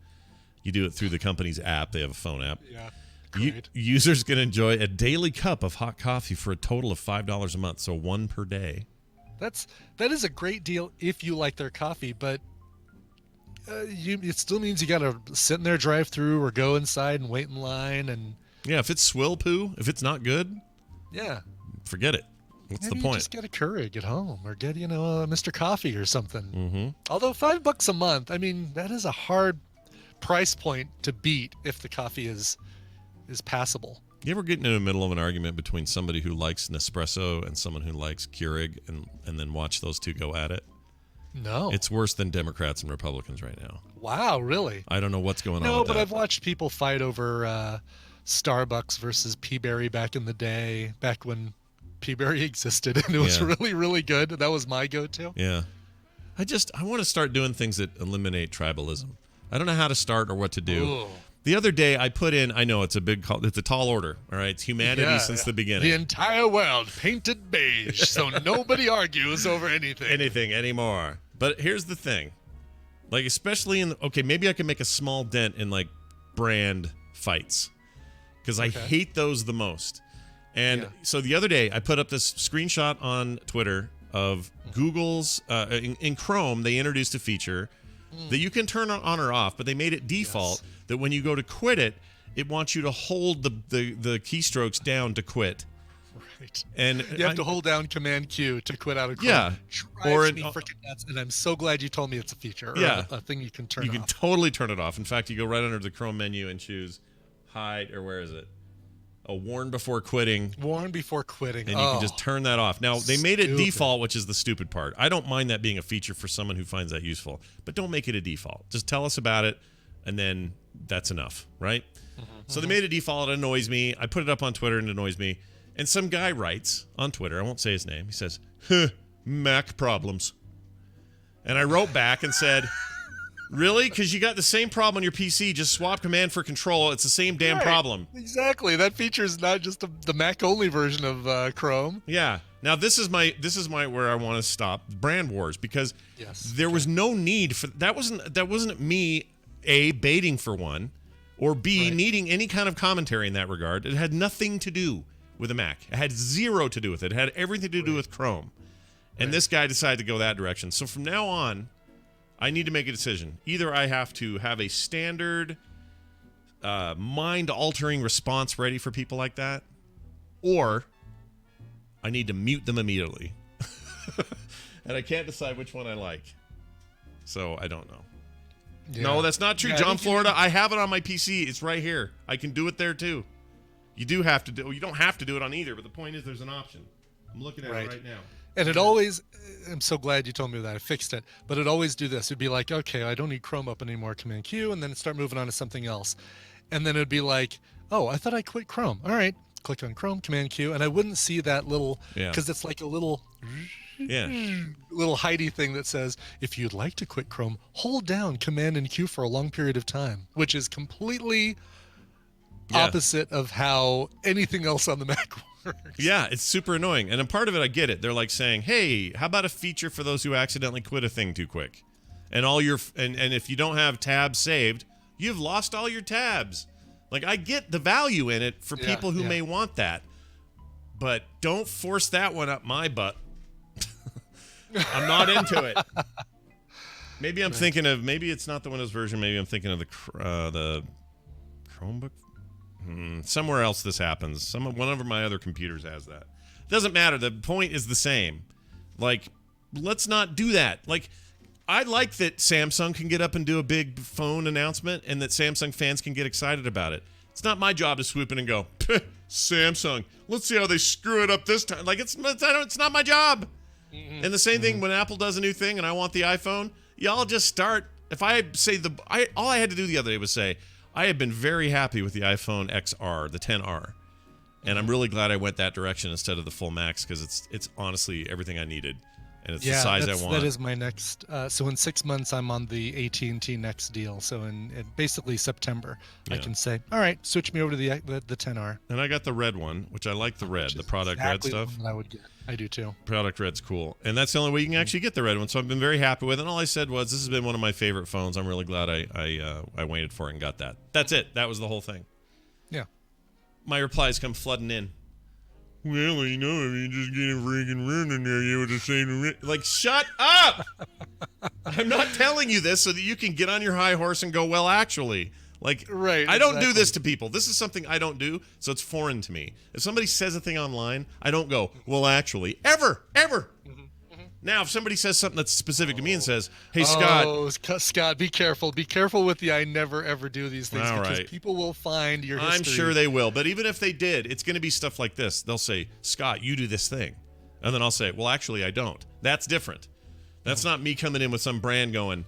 You do it through the company's app. They have a phone app. Yeah. Users can enjoy a daily cup of hot coffee for a total of $5 a month, so one per day. That is a great deal if you like their coffee, but it still means you got to sit in their drive-through or go inside and wait in line. And yeah, if it's swill poo, if it's not good, forget it. What's the point? Just get a Keurig at home or get a Mr. Coffee or something. Mm-hmm. Although $5 a month, I mean, that is a hard price point to beat if the coffee is passable. You ever get into the middle of an argument between somebody who likes Nespresso and someone who likes Keurig and then watch those two go at it? No. It's worse than Democrats and Republicans right now. Wow, really? I don't know what's going on No, with but that. I've watched people fight over Starbucks versus Peaberry back in the day, back when Peaberry existed, and it was really, really good. That was my go-to. Yeah. I want to start doing things that eliminate tribalism. I don't know how to start or what to do. Ooh. The other day I put in, I know it's a tall order, all right? It's humanity since the beginning. The entire world painted beige, so nobody argues over anything. Anything anymore. But here's the thing. Like, especially maybe I can make a small dent in, like, brand fights. Because I hate those the most. And so the other day I put up this screenshot on Twitter of Google's, in Chrome, they introduced a feature that you can turn on or off, but they made it default that when you go to quit it, it wants you to hold the keystrokes down to quit. Right. And you have to hold down Command Q to quit out of Chrome. Yeah. Drives me freaking nuts, and I'm so glad you told me it's a feature. Or a thing you can turn off. You can totally turn it off. In fact, you go right under the Chrome menu and choose hide, or where is it? Warn before quitting. Warn before quitting. And you can just turn that off. Now, they made it default, which is the stupid part. I don't mind that being a feature for someone who finds that useful. But don't make it a default. Just tell us about it, and then that's enough, right? So they made it default. It annoys me. I put it up on Twitter, and it annoys me. And some guy writes on Twitter, I won't say his name, he says, Mac problems. And I wrote back and said... Really? Because you got the same problem on your PC. Just swap Command for Control. It's the same damn problem. Exactly. That feature is not just the Mac only version of Chrome. Yeah. Now this is my where I want to stop brand wars, because there was no need for that. Wasn't me baiting for one, or B needing any kind of commentary in that regard. It had nothing to do with a Mac. It had zero to do with it. It had everything to do with Chrome. And this guy decided to go that direction. So from now on, I need to make a decision. Either I have to have a standard mind-altering response ready for people like that, or I need to mute them immediately. And I can't decide which one I like. So I don't know. Yeah. No, that's not true. John Florida, I have it on my PC. It's right here. I can do it there too. You don't have to do it on either, but the point is there's an option. I'm looking at it right now. And it always, I'm so glad you told me that. I fixed it. But it always do this. It'd be like, okay, I don't need Chrome open anymore, Command Q, and then start moving on to something else. And then it'd be like, oh, I thought I quit Chrome. All right, click on Chrome, Command Q, and I wouldn't see that little, because it's like a little hidey thing that says, if you'd like to quit Chrome, hold down Command and Q for a long period of time, which is completely opposite of how anything else on the Mac works. Yeah, it's super annoying. And a part of it, I get it. They're like saying, hey, how about a feature for those who accidentally quit a thing too quick? And and if you don't have tabs saved, you've lost all your tabs. Like, I get the value in it for people who may want that. But don't force that one up my butt. I'm not into it. Maybe I'm thinking of, maybe it's not the Windows version. Maybe I'm thinking of the Chromebook. Somewhere else this happens. One of my other computers has that. Doesn't matter. The point is the same. Like, let's not do that. Like, I like that Samsung can get up and do a big phone announcement and that Samsung fans can get excited about it. It's not my job to swoop in and go, Samsung, let's see how they screw it up this time. Like, it's not my job. Mm-hmm. And the same thing when Apple does a new thing and I want the iPhone, y'all just start. If I say all I had to do the other day was say, I have been very happy with the iPhone XR, the 10R. And I'm really glad I went that direction instead of the full max because it's honestly everything I needed. And it's the size I want. That is my next. So in 6 months, I'm on the AT&T Next deal. So in basically September, I can say, all right, switch me over to the 10R. And I got the red one, which I like the red, the product red stuff. I would get. I do too. Product red's cool. And that's the only way you can actually get the red one. So I've been very happy with it. And all I said was, this has been one of my favorite phones. I'm really glad I waited for it and got that. That's it. That was the whole thing. Yeah. My replies come flooding in. Well, you know, if you just get a freaking run in there, you would have seen like, shut up! I'm not telling you this so that you can get on your high horse and go, well, actually. Like, right, I don't do this to people. This is something I don't do, so it's foreign to me. If somebody says a thing online, I don't go, well, actually. Ever. Now, if somebody says something that's specific to me and says, hey, Scott. Oh, Scott, be careful. Be careful with the I never, ever do these things because people will find your history. I'm sure they will. But even if they did, it's going to be stuff like this. They'll say, Scott, you do this thing. And then I'll say, well, actually, I don't. That's different. That's not me coming in with some brand going,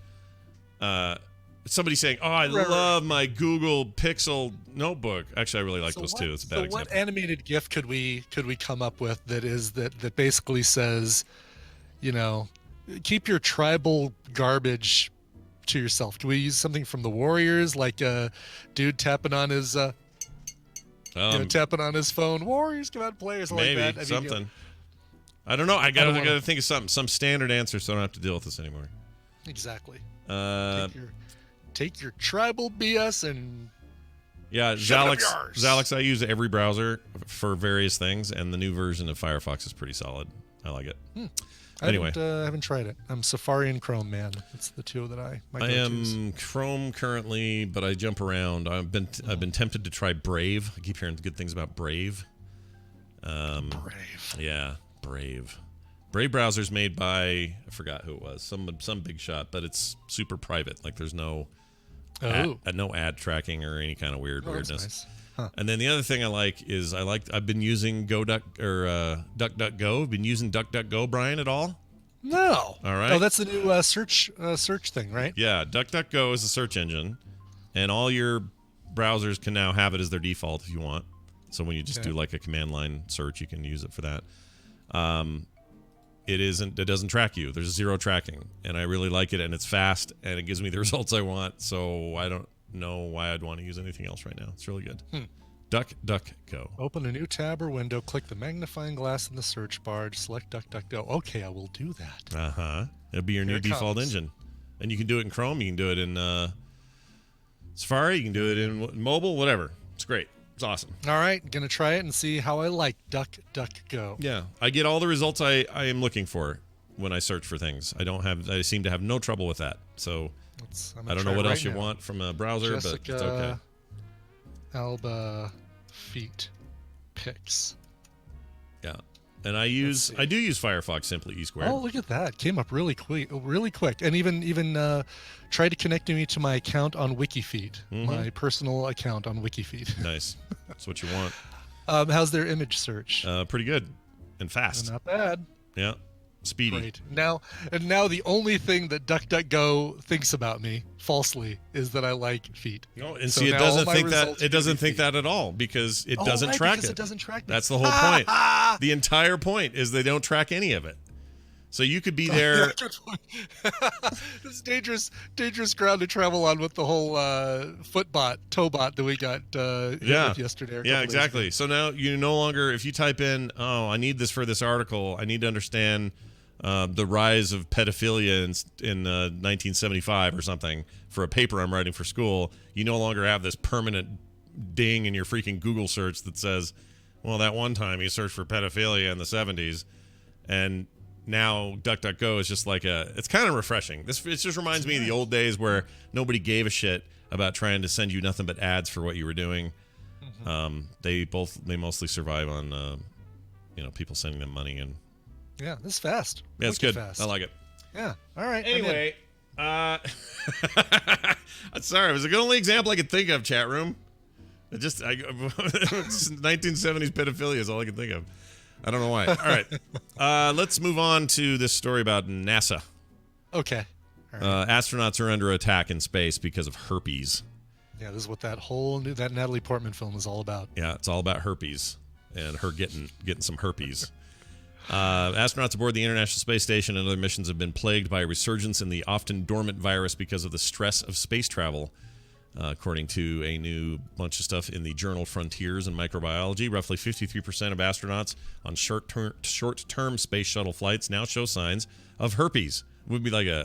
somebody saying, oh, I love my Google Pixel notebook. Actually, I really like those too. It's a bad example. What animated GIF could we come up with that basically says, you know, keep your tribal garbage to yourself? Can we use something from the Warriors, like a dude tapping on his tapping on his phone? Warriors, come out and play, or something like that. Maybe something. I don't know. I gotta think of some standard answer, so I don't have to deal with this anymore. Exactly. Take your tribal BS and Zalex. I use every browser for various things, and the new version of Firefox is pretty solid. I like it. Anyway, I haven't tried it. I'm Safari and Chrome, man. It's the two that I am Chrome currently, but I jump around. I've been tempted to try Brave. I keep hearing good things about Brave. Brave. Yeah, Brave. Brave browser's made by, I forgot who it was, some big shot, but it's super private. Like there's no ad tracking or any kind of weirdness. Nice. Huh. And then the other thing I like is I've been using DuckDuckGo. I've been using DuckDuckGo, Brian, at all? No. All right. Oh, that's the new search thing, right? Yeah, DuckDuckGo is a search engine, and all your browsers can now have it as their default if you want. So when you just do like a command line search, you can use it for that. It doesn't track you. There's zero tracking, and I really like it, and it's fast, and it gives me the results I want. So I don't know why I'd want to use anything else right now. It's really good. DuckDuckGo. Open a new tab or window, click the magnifying glass in the search bar, select DuckDuckGo. Okay, I will do that. It'll be your new default engine. And you can do it in Chrome, you can do it in Safari, you can do it in mobile, whatever. It's great. It's awesome. All right, gonna try it and see how I like DuckDuckGo. Yeah, I get all the results I am looking for when I search for things. I seem to have no trouble with that. So I don't know what else you want from a browser, but it's okay. Alba feet pics. Yeah, and I do use Firefox Simply eSquared. Oh, look at that! Came up really quick, and even tried to connect me to my account on WikiFeed, my personal account on WikiFeed. Nice, that's what you want. How's their image search? Pretty good and fast. Not bad. Yeah. Speedy. Great. Now the only thing that DuckDuckGo thinks about me falsely is that I like feet. No, and so see, it doesn't think that. It doesn't think that at all because it doesn't track it. It doesn't track. That's the whole point. The entire point is they don't track any of it. So you could be there. This is dangerous ground to travel on with the whole toebot that we got with yesterday. Yeah, exactly. So now you no longer, if you type in, oh, I need this for this article, I need to understand the rise of pedophilia in 1975 or something for a paper I'm writing for school, you no longer have this permanent ding in your freaking Google search that says, well, that one time you searched for pedophilia in the 70s, and now DuckDuckGo is just like it's kind of refreshing. It just reminds me of the old days where nobody gave a shit about trying to send you nothing but ads for what you were doing. They mostly survive on people sending them money, and yeah, this is fast. Yeah, it's good. I like it. Yeah. All right. Anyway, sorry, it was the only example I could think of. Chat room. 1970s pedophilia is all I can think of. I don't know why. All right, let's move on to this story about NASA. Okay. All right. Astronauts are under attack in space because of herpes. Yeah, this is what that Natalie Portman film is all about. Yeah, it's all about herpes and her getting some herpes. Astronauts aboard the International Space Station and other missions have been plagued by a resurgence in the often dormant virus because of the stress of space travel. According to a new bunch of stuff in the journal Frontiers in Microbiology, roughly 53% of astronauts on short-term space shuttle flights now show signs of herpes. It would be like a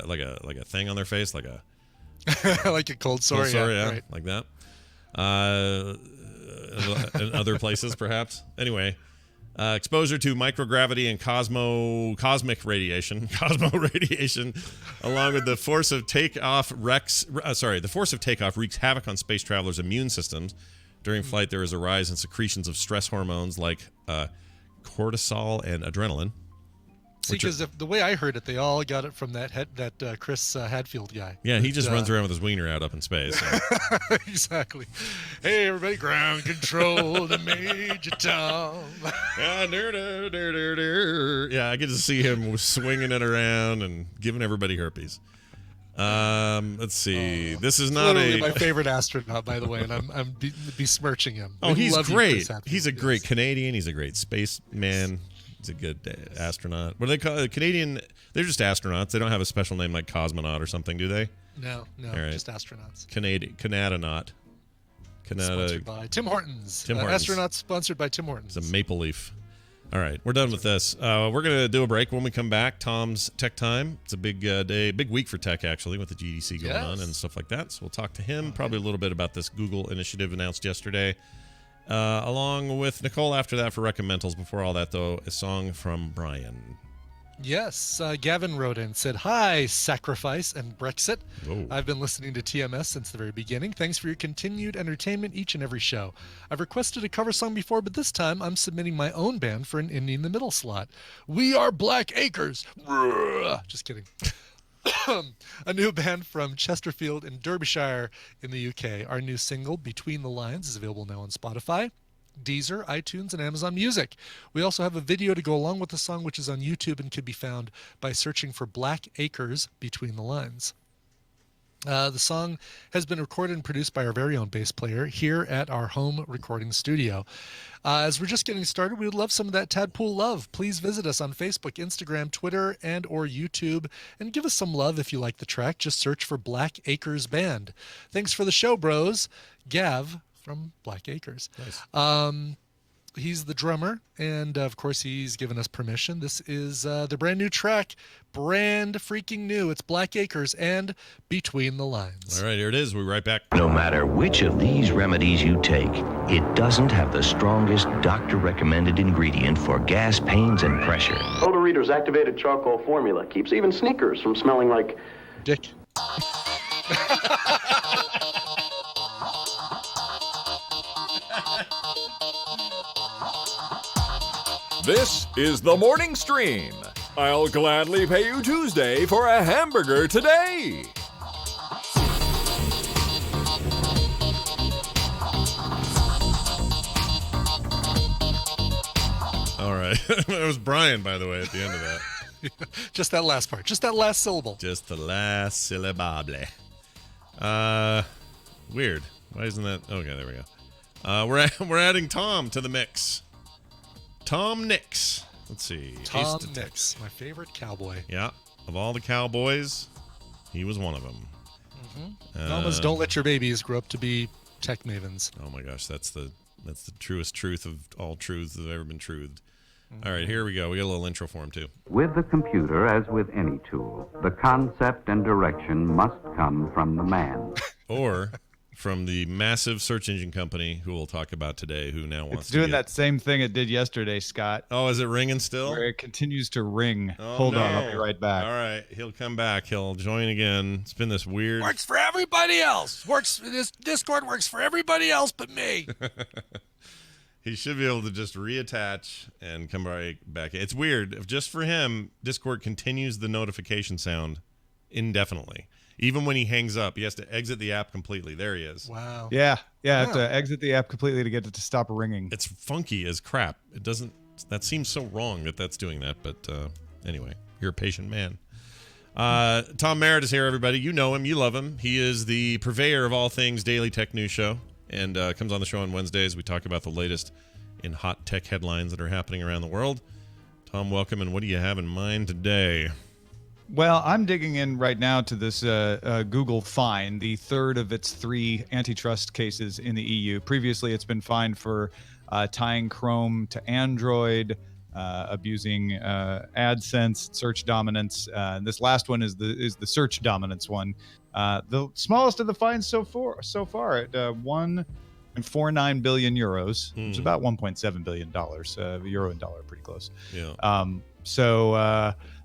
thing on their face, like a like a cold sore, yeah, right. like that. In other places, perhaps. Anyway, exposure to microgravity and cosmic radiation, along with the force of takeoff wreaks havoc on space travelers' immune systems. During flight, there is a rise in secretions of stress hormones like cortisol and adrenaline. See, because the way I heard it, they all got it from that Chris Hadfield guy. Yeah, he just runs around with his wiener out up in space. So. Exactly. Hey, everybody, ground control to Major Tom. Yeah, I get to see him swinging it around and giving everybody herpes. Let's see. This is not my favorite astronaut, by the way, and I'm besmirching him. Oh, he's great. He's a great Canadian. He's a great spaceman. He's a good astronaut. What do they call it? Canadian? They're just astronauts. They don't have a special name like cosmonaut or something, do they? No, right. Just astronauts. Canadanaut. Sponsored by Tim Hortons. Astronaut sponsored by Tim Hortons. It's a maple leaf. All right, we're done with this. We're going to do a break. When we come back, Tom's Tech Time. It's a big day, big week for tech, actually, with the GDC going on and stuff like that. So we'll talk to him, probably a little bit about this Google initiative announced yesterday. Along with Nicole after that for Recomentals. Before all that, though, a song from Brian. Yes, Gavin wrote in, said, "Hi, Sacrifice and Brexit. Whoa. I've been listening to TMS since the very beginning. Thanks for your continued entertainment each and every show. I've requested a cover song before, but this time I'm submitting my own band for an indie in the middle slot. We Are Black Acres." Just kidding. A new band from Chesterfield in Derbyshire in the UK. Our new single, Between the Lines, is available now on Spotify, Deezer, iTunes, and Amazon Music. We also have a video to go along with the song, which is on YouTube and can be found by searching for Black Acres Between the Lines. The song has been recorded and produced by our very own bass player here at our home recording studio. As we're just getting started, we would love some of that Tadpool love. Please visit us on Facebook, Instagram, Twitter, and or YouTube, and give us some love if you like the track. Just search for Black Acres Band. Thanks for the show, bros. Gav from Black Acres. Nice. He's the drummer, and of course he's given us permission. This is the brand new track, brand freaking new. It's Black Acres and Between the Lines. All right, here it is. We'll be right back. No matter which of these remedies you take, it doesn't have the strongest doctor-recommended ingredient for gas, pains, and pressure. Photo Reader's activated charcoal formula keeps even sneakers from smelling like dick. This is the Morning Stream. I'll gladly pay you Tuesday for a hamburger today. All right. It was Brian, by the way, at the end of that. Just that last part. Just that last syllable. Just the last syllabable. Weird. Why isn't that? Okay, there we go. We're adding Tom to the mix. Tom Nix. Let's see. Tom Nix, my favorite cowboy. Yeah. Of all the cowboys, he was one of them. Mm-hmm. Mamas, don't let your babies grow up to be tech mavens. Oh my gosh, that's the truest truth of all truths that have ever been truthed. All right, here we go. We got a little intro for him, too. With the computer, as with any tool, the concept and direction must come from the man. Or from the massive search engine company who we'll talk about today, who now wants It's doing that same thing it did yesterday, Scott. Oh, is it ringing still? Where it continues to ring. Oh, Hold no. on, I'll be right back. All right, he'll come back. He'll join again. It's been this weird. Works for everybody else. This Discord works for everybody else but me. He should be able to just reattach and come right back. It's weird. If just for him, Discord continues the notification sound indefinitely. Even when he hangs up, he has to exit the app completely. There he is. Wow. Yeah. I have to exit the app completely to get it to stop ringing. It's funky as crap. It doesn't. That seems so wrong that that's doing that. But anyway, you're a patient man. Tom Merritt is here, everybody. You know him. You love him. He is the purveyor of all things Daily Tech News Show, and comes on the show on Wednesdays. We talk about the latest in hot tech headlines that are happening around the world. Tom, welcome. And what do you have in mind today? Well, I'm digging in right now to this Google fine, the third of its 3 antitrust cases in the EU. Previously, it's been fined for tying Chrome to Android, abusing AdSense, search dominance. This last one is the search dominance one. The smallest of the fines so far at 1.49 billion euros. It's about 1.7 billion dollars. Euro and dollar, pretty close. Yeah.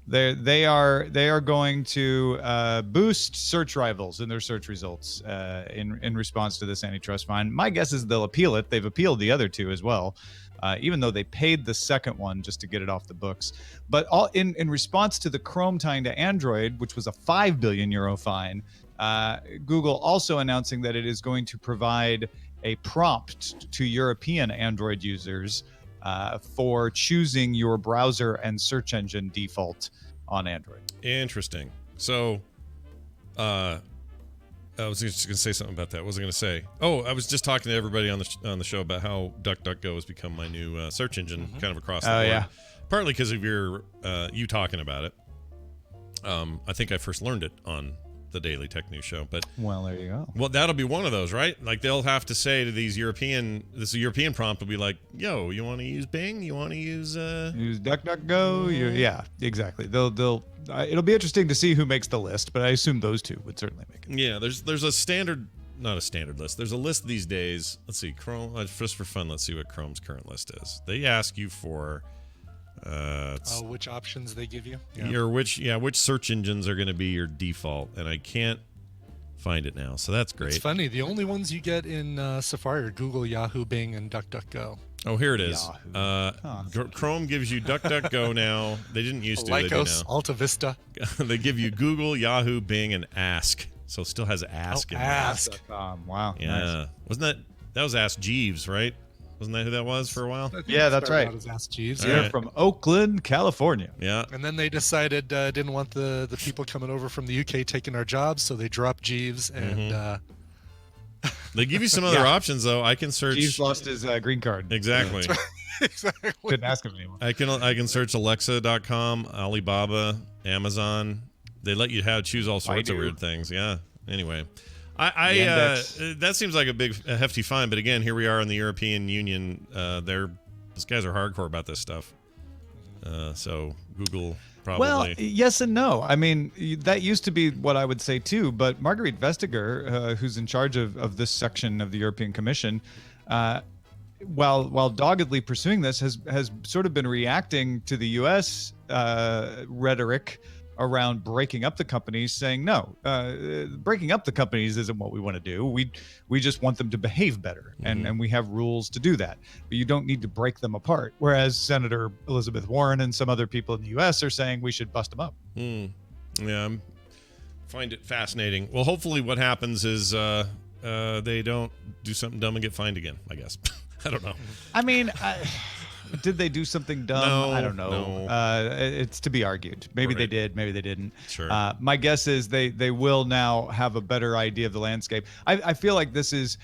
They are going to boost search rivals in their search results in response to this antitrust fine. My guess is they'll appeal it. They've appealed the other 2 as well, even though they paid the second one just to get it off the books. But in response to the Chrome tying to Android, which was a 5 billion euro fine, Google also announcing that it is going to provide a prompt to European Android users for choosing your browser and search engine default on Android. Interesting. So, I was just going to say something about that. What was I going to say? Oh, I was just talking to everybody on the show about how DuckDuckGo has become my new search engine, kind of across the board. Yeah. Partly because of you talking about it. I think I first learned it on the Daily Tech News Show, but well, there you go. Well, that'll be one of those, right? Like they'll have to say to these European prompt will be like, "Yo, you want to use Bing? You want to use DuckDuckGo?" Yeah, exactly. They'll it'll be interesting to see who makes the list, but I assume those 2 would certainly make it. Yeah, there's a standard, not a standard list. There's a list these days. Let's see, Chrome. Just for fun, let's see what Chrome's current list is. They ask you for which options they give you? Which search engines are going to be your default, and I can't find it now, so that's great. It's funny. The only ones you get in Safari are Google, Yahoo, Bing, and DuckDuckGo. Oh, here it is. Chrome gives you DuckDuckGo now. They didn't used to. They do now. Alta Vista. They give you Google, Yahoo, Bing, and Ask. So it still has Ask in there. Ask.com. Wow. Yeah. Nice. Wasn't that was Ask Jeeves, right? Wasn't that who that was for a while? Yeah, that's right. Ask Jeeves. They're from Oakland, California. Yeah. And then they decided didn't want the people coming over from the UK taking our jobs, so they dropped Jeeves and. They give you some other options though. I can search. Jeeves lost his green card. Exactly. Exactly. Couldn't ask him anymore. I can search Alexa.com, Alibaba, Amazon. They let you choose all sorts of weird things. Yeah. Anyway. That seems like a hefty fine, but again, here we are in the European Union. These guys are hardcore about this stuff. So Google probably. Well, yes and no. I mean, that used to be what I would say too. But Marguerite Vestager, who's in charge of this section of the European Commission, while doggedly pursuing this, has sort of been reacting to the U.S. Rhetoric around breaking up the companies, saying no, breaking up the companies isn't what we want to do. We just want them to behave better, and we have rules to do that. But you don't need to break them apart. Whereas Senator Elizabeth Warren and some other people in the U.S. are saying we should bust them up. Yeah, I find it fascinating. Well, hopefully what happens is they don't do something dumb and get fined again, I guess. I don't know. I mean, did they do something dumb? No, I don't know. no. It's to be argued. Maybe they did. Maybe they didn't. Sure. My guess is they will now have a better idea of the landscape. I feel like this is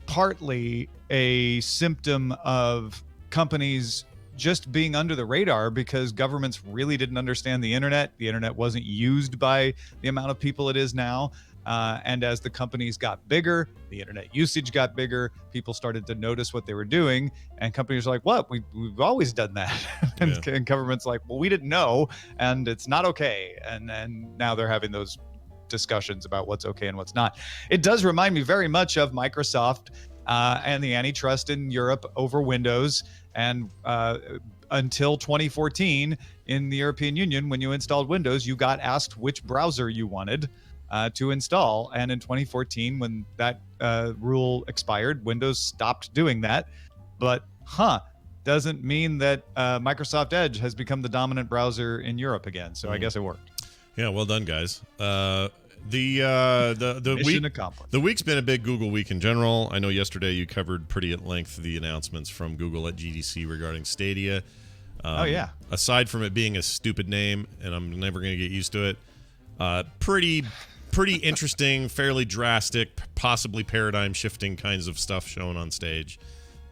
partly a symptom of companies just being under the radar because governments really didn't understand the internet. The internet wasn't used by the amount of people it is now. And as the companies got bigger, the internet usage got bigger, people started to notice what they were doing, and companies are like, what? We've always done that. And government's like, well, we didn't know, and it's not okay. And now they're having those discussions about what's okay and what's not. It does remind me very much of Microsoft and the antitrust in Europe over Windows. And until 2014 in the European Union, when you installed Windows, you got asked which browser you wanted to install. And in 2014, when that rule expired, Windows stopped doing that. But doesn't mean that Microsoft Edge has become the dominant browser in Europe again. So I guess it worked. Yeah, well done, guys. The Mission week, accomplished. the week's been a big Google week in general. I know yesterday you covered pretty at length the announcements from Google at GDC regarding Stadia. Aside from it being a stupid name, and I'm never going to get used to it, pretty interesting, fairly drastic, possibly paradigm shifting kinds of stuff shown on stage.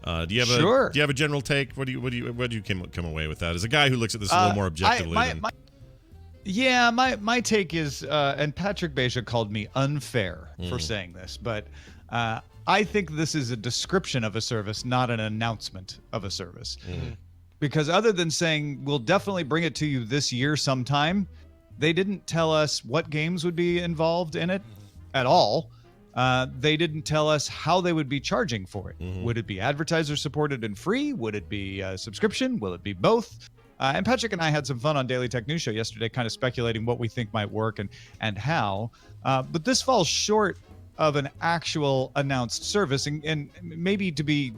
Do you have a general take? What do you come away with that? As a guy who looks at this a little more objectively, my take is, and Patrick Beja called me unfair for saying this, but I think this is a description of a service, not an announcement of a service. Because other than saying we'll definitely bring it to you this year sometime, they didn't tell us what games would be involved in it at all. They didn't tell us how they would be charging for it. Would it be advertiser supported and free? Would it be a subscription? Will it be both? And Patrick and I had some fun on Daily Tech News Show yesterday, kind of speculating what we think might work and how. But this falls short of an actual announced service. And maybe to be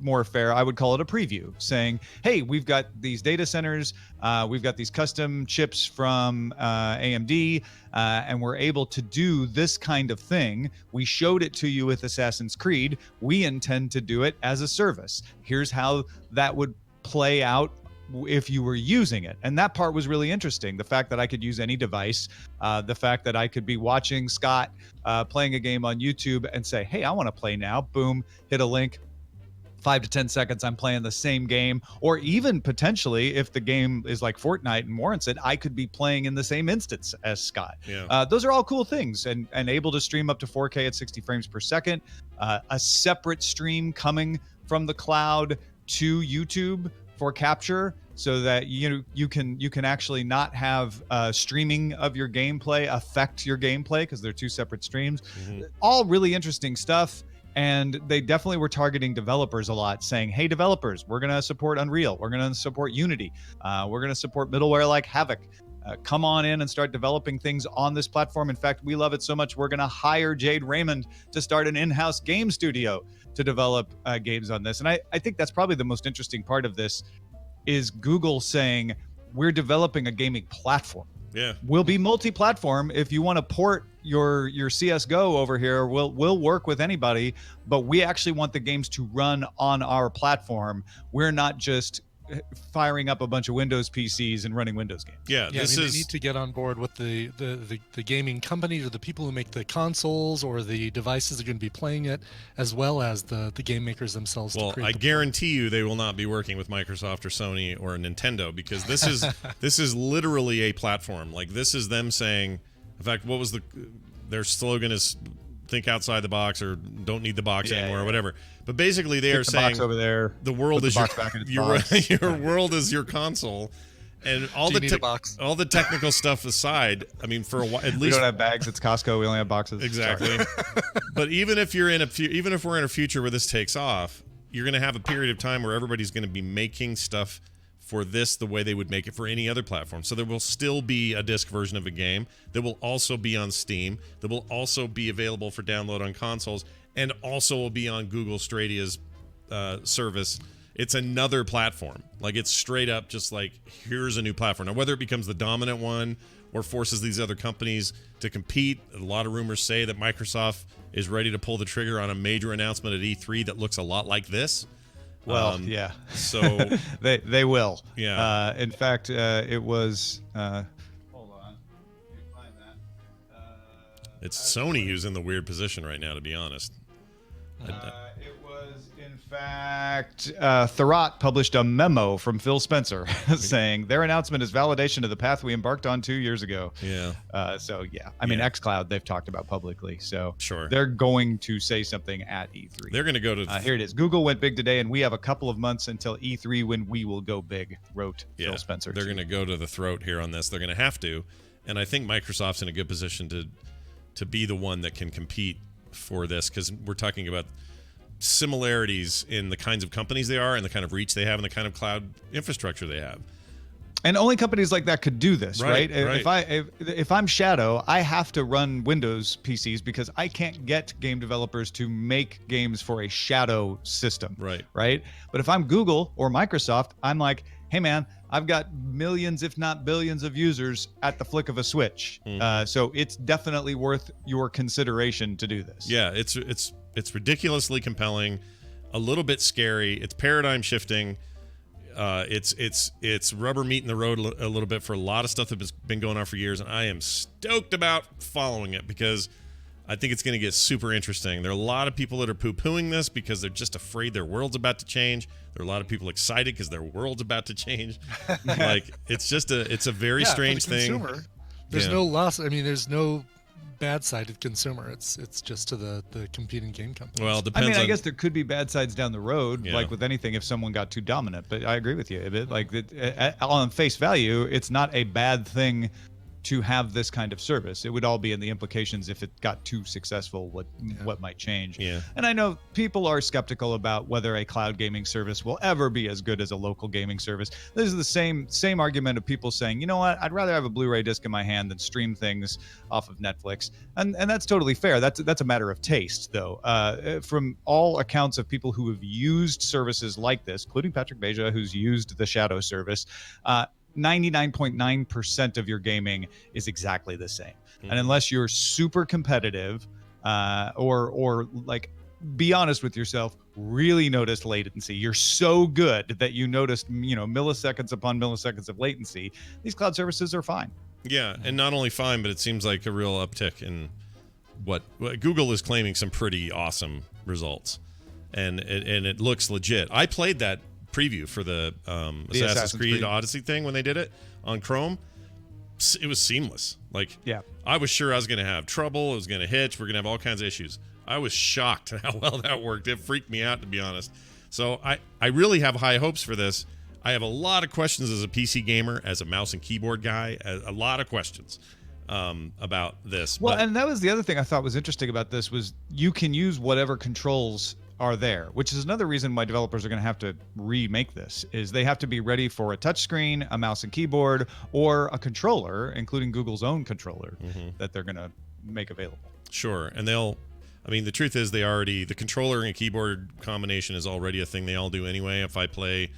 more fair, I would call it a preview, saying, hey, we've got these data centers, we've got these custom chips from AMD, and we're able to do this kind of thing. We showed it to you with Assassin's Creed. We intend to do it as a service. Here's how that would play out if you were using it. And that part was really interesting. The fact that I could use any device, the fact that I could be watching Scott playing a game on YouTube and say, hey, I want to play now. Boom, hit a link. 5 to 10 seconds, I'm playing the same game. Or even potentially, if the game is like Fortnite and warrants it, I could be playing in the same instance as Scott. Those are all cool things, and able to stream up to 4K at 60 frames per second. A separate stream coming from the cloud to YouTube for capture, so that you can actually not have streaming of your gameplay affect your gameplay, because they're two separate streams. All really interesting stuff. And they definitely were targeting developers a lot, saying, hey, developers, we're going to support Unreal. We're going to support Unity. We're going to support middleware like Havoc. Come on in and start developing things on this platform. In fact, we love it so much, we're going to hire Jade Raymond to start an in-house game studio to develop games on this. And I think that's probably the most interesting part of this, is Google saying, we're developing a gaming platform. We'll be multi-platform. If you want to port your CSGO over here, we'll work with anybody, but we actually want the games to run on our platform. We're not just firing up a bunch of Windows PCs and running Windows games. They need to get on board with the gaming companies or the people who make the consoles or the devices that are going to be playing it, as well as the game makers themselves. Well, I guarantee you they will not be working with Microsoft or Sony or Nintendo, because this is literally a platform. Like, this is them saying, in fact, what was their slogan is think outside the box, or don't need the box anymore, or whatever. But basically, they are saying box over there, the world is your world is your console, and all the technical stuff aside. I mean, for a while, at least we don't have bags. It's Costco. We only have boxes. Exactly. But even if we're in a future where this takes off, you're going to have a period of time where everybody's going to be making stuff for this the way they would make it for any other platform. So there will still be a disc version of a game that will also be on Steam, that will also be available for download on consoles, and also will be on Google Stadia's service. It's another platform. Like, it's straight up just like, here's a new platform. Now, whether it becomes the dominant one or forces these other companies to compete, a lot of rumors say that Microsoft is ready to pull the trigger on a major announcement at E3 that looks a lot like this. Well, yeah. So they will. Yeah. In fact, it was. Hold on. Let me find that. It's Sony who's in the weird position right now, to be honest. It was, in fact, Thurrott published a memo from Phil Spencer saying their announcement is validation of the path we embarked on 2 years ago. Yeah. I mean, xCloud they've talked about publicly, so sure they're going to say something at E3. They're going to go to here it is. Google went big today, and we have a couple of months until E3 when we will go big, wrote Phil Spencer. They're going to go to the throat here on this. They're going to have to. And I think Microsoft's in a good position to be the one that can compete for this, because we're talking about similarities in the kinds of companies they are and the kind of reach they have and the kind of cloud infrastructure they have. And only companies like that could do this, right? Right. If I'm Shadow, I have to run Windows PCs because I can't get game developers to make games for a Shadow system, right? But if I'm Google or Microsoft, I'm like, hey man, I've got millions, if not billions, of users at the flick of a switch. So it's definitely worth your consideration to do this. Yeah, it's ridiculously compelling, a little bit scary. It's paradigm shifting. It's rubber meeting the road a little bit for a lot of stuff that's been going on for years, and I am stoked about following it because I think it's going to get super interesting. There are a lot of people that are poo-pooing this because they're just afraid their world's about to change. There are a lot of people excited because their world's about to change. Like, it's a very strange thing. Consumer, there's no loss. I mean, there's no bad-sided consumer. It's just to the competing game companies. Well, it depends. I guess there could be bad sides down the road, like with anything, if someone got too dominant. But I agree with you. On face value, it's not a bad thing to have this kind of service. It would all be in the implications if it got too successful, what might change. Yeah. And I know people are skeptical about whether a cloud gaming service will ever be as good as a local gaming service. This is the same argument of people saying, you know what, I'd rather have a Blu-ray disc in my hand than stream things off of Netflix. And that's totally fair. That's a matter of taste, though. From all accounts of people who have used services like this, including Patrick Beja, who's used the Shadow service, 99.9% of your gaming is exactly the same. And unless you're super competitive or like, be honest with yourself, really notice latency, you're so good that you noticed, milliseconds upon milliseconds of latency, these cloud services are fine. Yeah, and not only fine, but it seems like a real uptick in what Google is claiming some pretty awesome results. And it looks legit. I played that preview for the Assassin's Creed Odyssey thing when they did it on Chrome. It was seamless. Like, I was sure I was going to have trouble. It was going to hitch. We're going to have all kinds of issues. I was shocked at how well that worked. It freaked me out, to be honest. So I really have high hopes for this. I have a lot of questions as a PC gamer, as a mouse and keyboard guy, a lot of questions about this. Well, and that was the other thing I thought was interesting about this was you can use whatever controls are there, which is another reason why developers are going to have to remake this, is they have to be ready for a touchscreen, a mouse and keyboard, or a controller, including Google's own controller, that they're going to make available. Sure. And the truth is the controller and keyboard combination is already a thing they all do anyway. If I play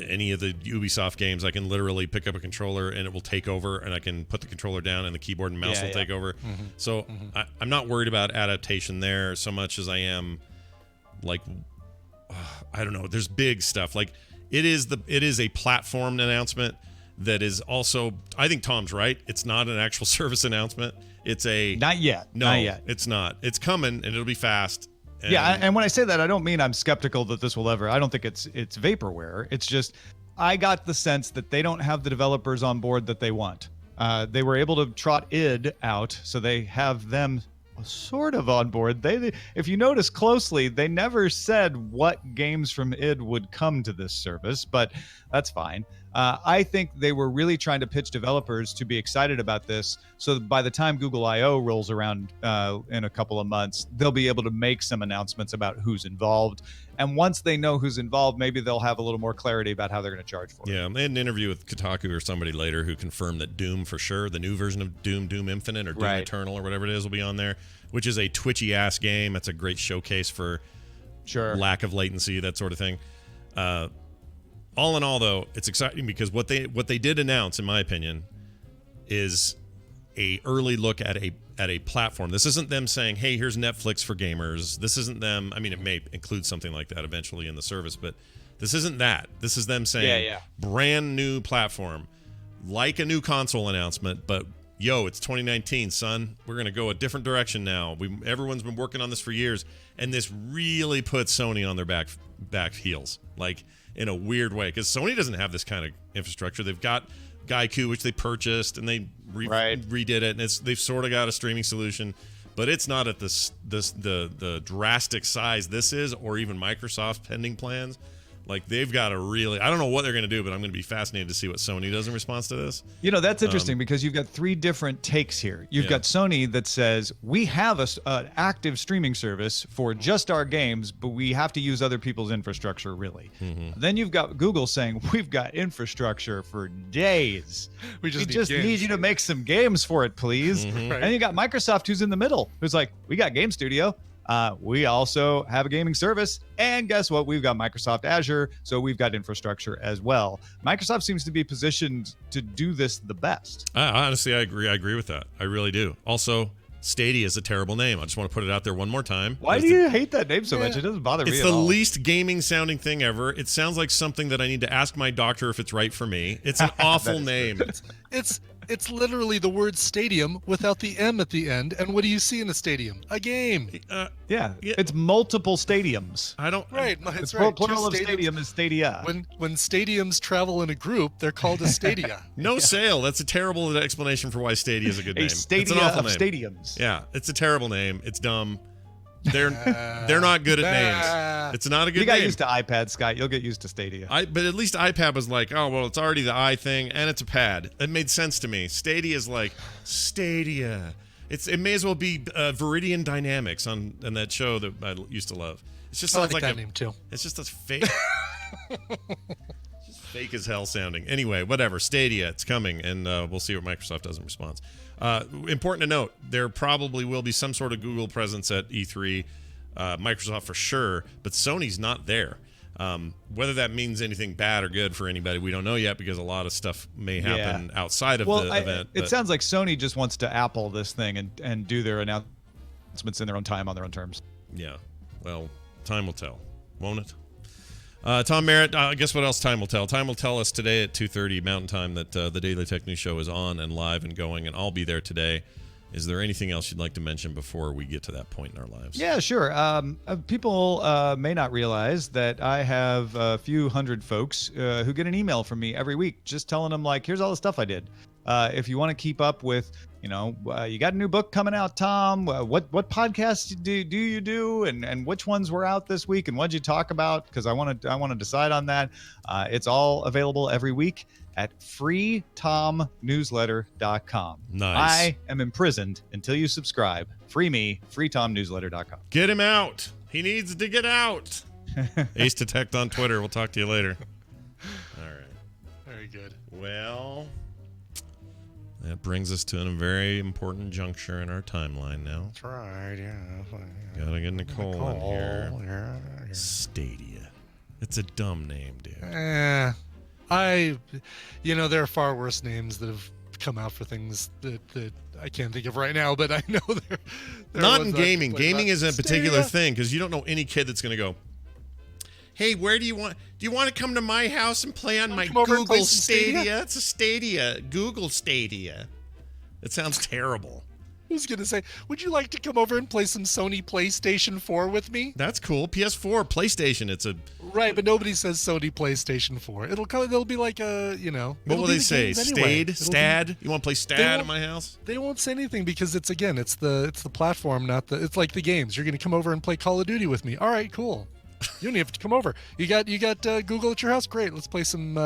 any of the Ubisoft games, I can literally pick up a controller and it will take over, and I can put the controller down and the keyboard and mouse will take over. So I'm not worried about adaptation there so much as I am like, I don't know, there's big stuff. Like it is a platform announcement that is also, I think Tom's right. It's not an actual service announcement. It's not yet. No, not yet. It's not. It's coming and it'll be fast. And when I say that, I don't mean I'm skeptical that this will ever. I don't think it's vaporware. It's just I got the sense that they don't have the developers on board that they want. They were able to trot id out, so they have them sort of on board. If you notice closely, they never said what games from id would come to this service, but that's fine. I think they were really trying to pitch developers to be excited about this, so that by the time Google I/O rolls around in a couple of months, they'll be able to make some announcements about who's involved. And once they know who's involved, maybe they'll have a little more clarity about how they're going to charge for it. Yeah, they had an interview with Kotaku or somebody later who confirmed that Doom, for sure, the new version of Doom Infinite or Doom Eternal or whatever it is, will be on there, which is a twitchy-ass game. That's a great showcase for lack of latency, that sort of thing. All in all, though, it's exciting because what they did announce, in my opinion, is a early look at a platform. This isn't them saying, "Hey, here's Netflix for gamers." This isn't them. I mean, it may include something like that eventually in the service, but this isn't that. This is them saying, brand new platform, like a new console announcement, but it's 2019, son. We're gonna go a different direction now. Everyone's been working on this for years, and this really puts Sony on their back heels, like, in a weird way, because Sony doesn't have this kind of infrastructure. They've got Gaiku, which they purchased, and they redid it, and they've sort of got a streaming solution, but it's not at the drastic size this is, or even Microsoft's pending plans. Like, they've got to really... I don't know what they're going to do, but I'm going to be fascinated to see what Sony does in response to this. You know, that's interesting because you've got 3 different takes here. You've got Sony that says, we have an active streaming service for just our games, but we have to use other people's infrastructure, really. Then you've got Google saying, we've got infrastructure for days. We just need you to make some games for it, please. Right. And you got Microsoft, who's in the middle, who's like, we got Game Studio. We also have a gaming service, and guess what? We've got Microsoft Azure, so we've got infrastructure as well. Microsoft seems to be positioned to do this the best. Honestly, I agree. I agree with that. I really do. Also, Stadia is a terrible name. I just want to put it out there one more time. Why do you hate that name so much? It doesn't bother me It's at the all. least gaming sounding thing ever. It sounds like something that I need to ask my doctor if it's right for me. It's an awful name. It's literally the word stadium without the M at the end. And what do you see in a stadium? A game. Yeah, it's multiple stadiums. I don't. Right, that's the right. plural of Two stadium is stadia. When stadiums travel in a group, they're called a stadia. No sale. That's a terrible explanation for why Stadia is a good name. Stadia it's an awful of name. stadiums. Yeah, it's a terrible name. It's dumb. They're not good at names. It's not a good You got name. used to iPad, Scott. You'll get used to Stadia. But at least iPad was like, oh, well, it's already the i thing, and it's a pad. It made sense to me. Stadia is like, Stadia. It may as well be Viridian Dynamics on that show that I used to love. It just sounds like that name too. It's just a fake. Just fake as hell sounding. Anyway, whatever. Stadia, it's coming, and we'll see what Microsoft does in response. Important to note, there probably will be some sort of Google presence at E3, Microsoft for sure, but Sony's not there. Whether that means anything bad or good for anybody, we don't know yet because a lot of stuff may happen outside of the event. It sounds like Sony just wants to Apple this thing and do their announcements in their own time on their own terms. Yeah. Well, time will tell, won't it? Tom Merritt, guess what else time will tell? Time will tell us today at 2:30 Mountain Time that the Daily Tech News Show is on and live and going, and I'll be there today. Is there anything else you'd like to mention before we get to that point in our lives? Yeah, sure. People may not realize that I have a few hundred folks who get an email from me every week just telling them, like, here's all the stuff I did. If you want to keep up with, you got a new book coming out, Tom. What podcasts do you do, and which ones were out this week, and what'd you talk about? Because I want to decide on that. It's all available every week at freetomnewsletter.com. Nice. I am imprisoned until you subscribe. Free me, freetomnewsletter.com. Get him out. He needs to get out. Ace Detect on Twitter. We'll talk to you later. All right. Very good. Well, that brings us to a very important juncture in our timeline now. That's right, yeah. Gotta get Nicole in here. Yeah. Stadia. It's a dumb name, dude. There are far worse names that have come out for things that I can't think of right now, but I know they're not in gaming. Gaming isn't a particular thing because you don't know any kid that's going to go, hey, where do you want to come to my house and play on my Google Stadia? It's a Stadia. Google Stadia. It sounds terrible. Who's going to say, would you like to come over and play some Sony PlayStation 4 with me? That's cool. PS4, PlayStation, it's a... Right, but nobody says Sony PlayStation 4. It'll be like a, What will they say? Stad? You want to play Stad in my house? They won't say anything because it's the platform, it's like the games. You're going to come over and play Call of Duty with me. All right, cool. You don't have to come over. You got Google at your house? Great. Let's play some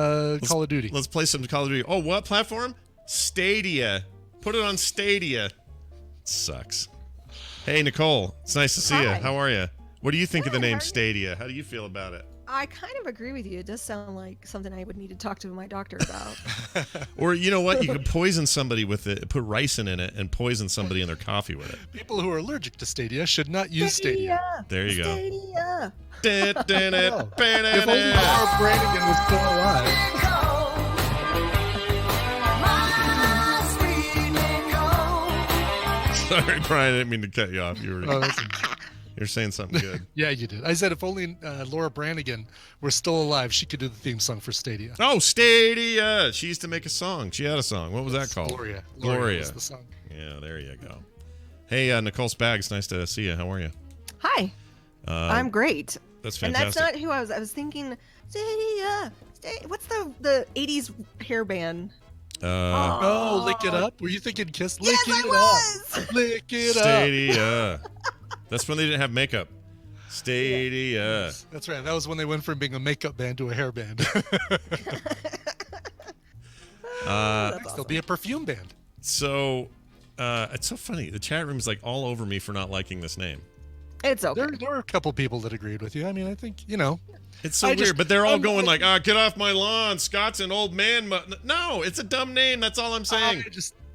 Call of Duty. Let's play some Call of Duty. Oh, what platform? Stadia. Put it on Stadia. Sucks. Hey, Nicole. It's nice to see you. How are you? What do you think of the name Stadia? How do you feel about it? I kind of agree with you. It does sound like something I would need to talk to my doctor about. Or you know what? You could poison somebody with it, put ricin in it, and poison somebody in their coffee with it. People who are allergic to Stadia should not use Stadia. There you go. Stadia. If only Laura Branigan was still alive. Sorry, Brian. I didn't mean to cut you off. You're saying something good. Yeah, you did. I said if only Laura Branigan were still alive, she could do the theme song for Stadia. Oh, Stadia! She used to make a song. She had a song. What was that called? Gloria was the song. Yeah, there you go. Hey, Nicole Spags. Nice to see you. How are you? Hi. I'm great. That's fantastic. And that's not who I was. I was thinking, Stadia. What's the 80s hair band? Lick It Up? Were you thinking Kiss? Lick Yes, It I was. Up. Lick It Stadia. That's when they didn't have makeup. Stadia. That's right. That was when they went from being a makeup band to a hair band. Next, they'll be a perfume band. So, it's so funny. The chat room is like all over me for not liking this name. It's okay. There were a couple people that agreed with you. I mean, I think, It's so weird, but they're all going like, get off my lawn. Scott's an old man. No, it's a dumb name. That's all I'm saying.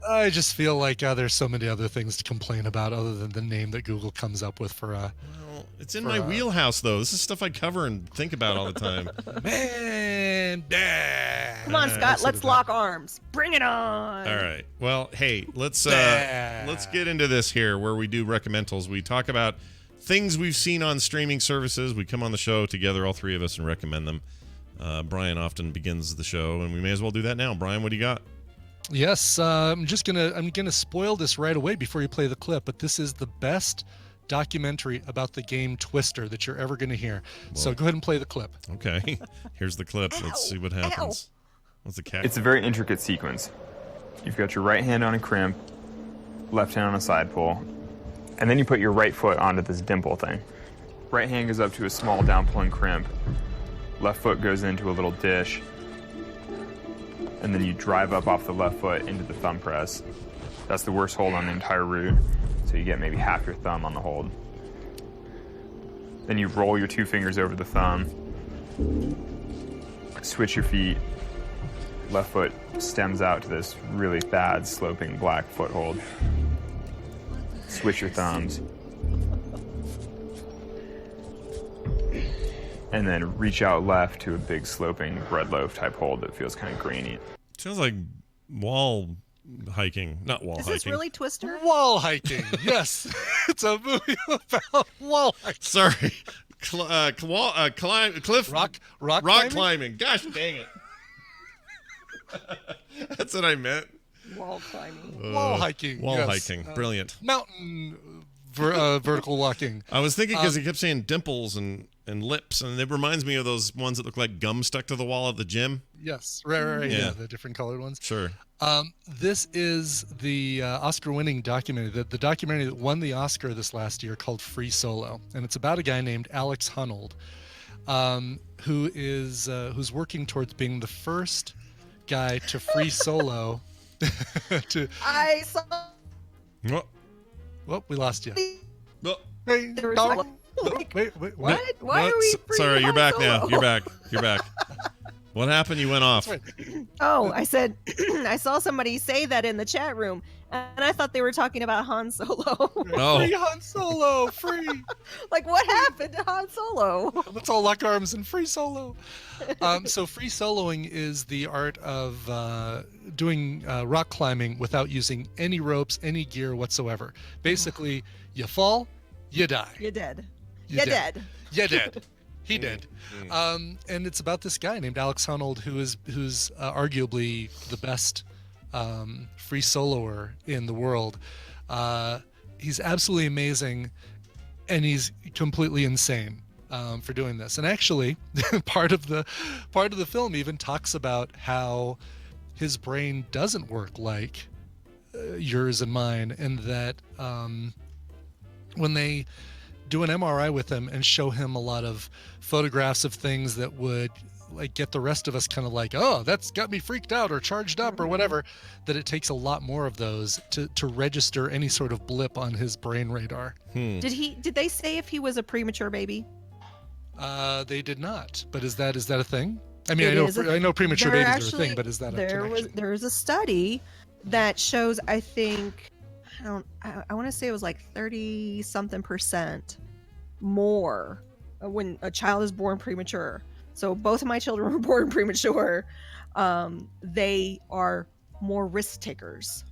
I just feel like there's so many other things to complain about other than the name that Google comes up with for Well, it's in my wheelhouse, though. This is stuff I cover and think about all the time. Man, come on, Scott. Let's lock arms. Bring it on. All right. Well, hey, let's get into this here where we do recommendals. We talk about things we've seen on streaming services. We come on the show together, all three of us, and recommend them. Brian often begins the show, and we may as well do that now. Brian, what do you got? Yes, I'm gonna spoil this right away before you play the clip, but this is the best documentary about the game Twister that you're ever gonna hear. Whoa. So go ahead and play the clip. Okay, here's the clip. Let's see what happens. What's the cat? It's a very intricate sequence. You've got your right hand on a crimp, left hand on a side pull, and then you put your right foot onto this dimple thing. Right hand goes up to a small down pulling crimp. Left foot goes into a little dish. And then you drive up off the left foot into the thumb press. That's the worst hold on the entire route, so you get maybe half your thumb on the hold. Then you roll your two fingers over the thumb, switch your feet, left foot stems out to this really bad sloping black foothold. Switch your thumbs. And then reach out left to a big sloping bread loaf type hold that feels kind of grainy. Sounds like wall hiking, not wall hiking. Is this really Twister? Wall hiking, yes. It's a movie about wall hiking. Sorry. Rock climbing. Gosh dang it. That's what I meant. Wall climbing. Wall hiking. Wall yes. hiking. Brilliant. Mountain vertical walking. I was thinking because he kept saying dimples and lips, and it reminds me of those ones that look like gum stuck to the wall at the gym. Yes, right. Yeah, the different colored ones. Sure. This is the Oscar-winning documentary, the documentary that won the Oscar this last year called Free Solo, and it's about a guy named Alex Honnold, who's working towards being the first guy to free solo. I saw. Well, we lost you. Wait, what? Why are we free? Sorry, you're back now. You're back. What happened? You went off. Oh, I said I saw somebody say that in the chat room, and I thought they were talking about Han Solo. Oh. Free Han Solo, free. Like, what happened to Han Solo? Let's all lock arms and free solo. So free soloing is the art of doing rock climbing without using any ropes, any gear whatsoever. Basically, you fall, you die. You're dead. You're dead. You're dead. He did. And it's about this guy named Alex Honnold, who's arguably the best free soloer in the world. He's absolutely amazing, and he's completely insane for doing this. And actually, part of the film even talks about how his brain doesn't work like yours and mine, and that when they do an MRI with him and show him a lot of photographs of things that would like get the rest of us kind of like, oh, that's got me freaked out or charged up or whatever, that it takes a lot more of those to register any sort of blip on his brain radar. Did they say if he was a premature baby? They did not, but is that a thing? I mean, I know premature babies are a thing, but is that a connection? There was a study that shows, I think, I want to say it was like 30-something% more when a child is born premature. So both of my children were born premature. They are more risk takers.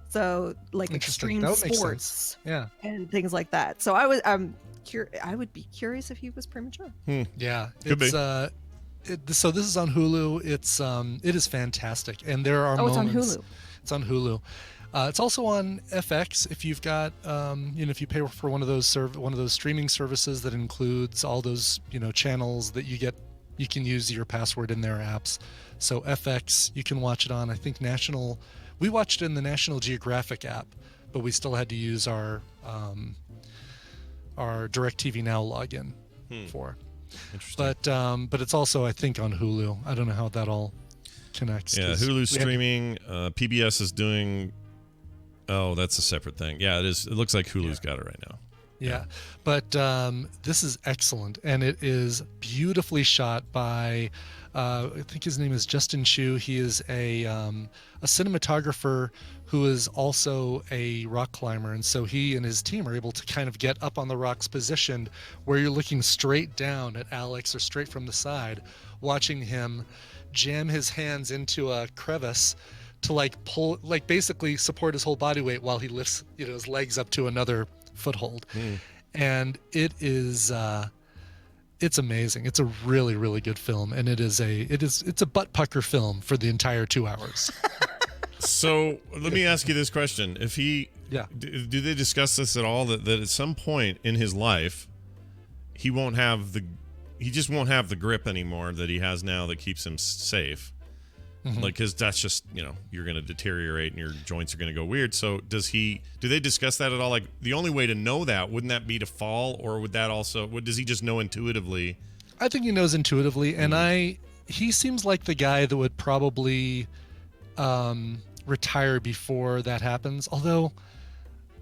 So like extreme sports, and things like that. So I would be curious if he was premature. Yeah, could be. So this is on Hulu. It is fantastic, and there are moments. It's on Hulu. It's on Hulu. It's also on FX if you've got, if you pay for one of those streaming services that includes all those, channels that you get, you can use your password in their apps. So FX, you can watch it on, I think, we watched it in the National Geographic app, but we still had to use our our DirecTV Now login for. Interesting. But it's also, I think, on Hulu. I don't know how that all connects. Yeah, Hulu's streaming. PBS is doing. Oh, that's a separate thing. Yeah, it is. It looks like Hulu's got it right now. Yeah, but this is excellent, and it is beautifully shot by, I think his name is Justin Chu. He is a cinematographer who is also a rock climber, and so he and his team are able to kind of get up on the rocks positioned where you're looking straight down at Alex or straight from the side, watching him jam his hands into a crevice to pull, basically support his whole body weight while he lifts his legs up to another foothold. And it is it's amazing. It's a really, really good film, and it's a butt pucker film for the entire 2 hours. So let me ask you this question: If do they discuss this at all? That at some point in his life, he just won't have the grip anymore that he has now that keeps him safe. Because that's just, you're going to deteriorate and your joints are going to go weird. So do they discuss that at all? Like, the only way to know that, wouldn't that be to fall, or would that also, does he just know intuitively? I think he knows intuitively, and he seems like the guy that would probably retire before that happens. Although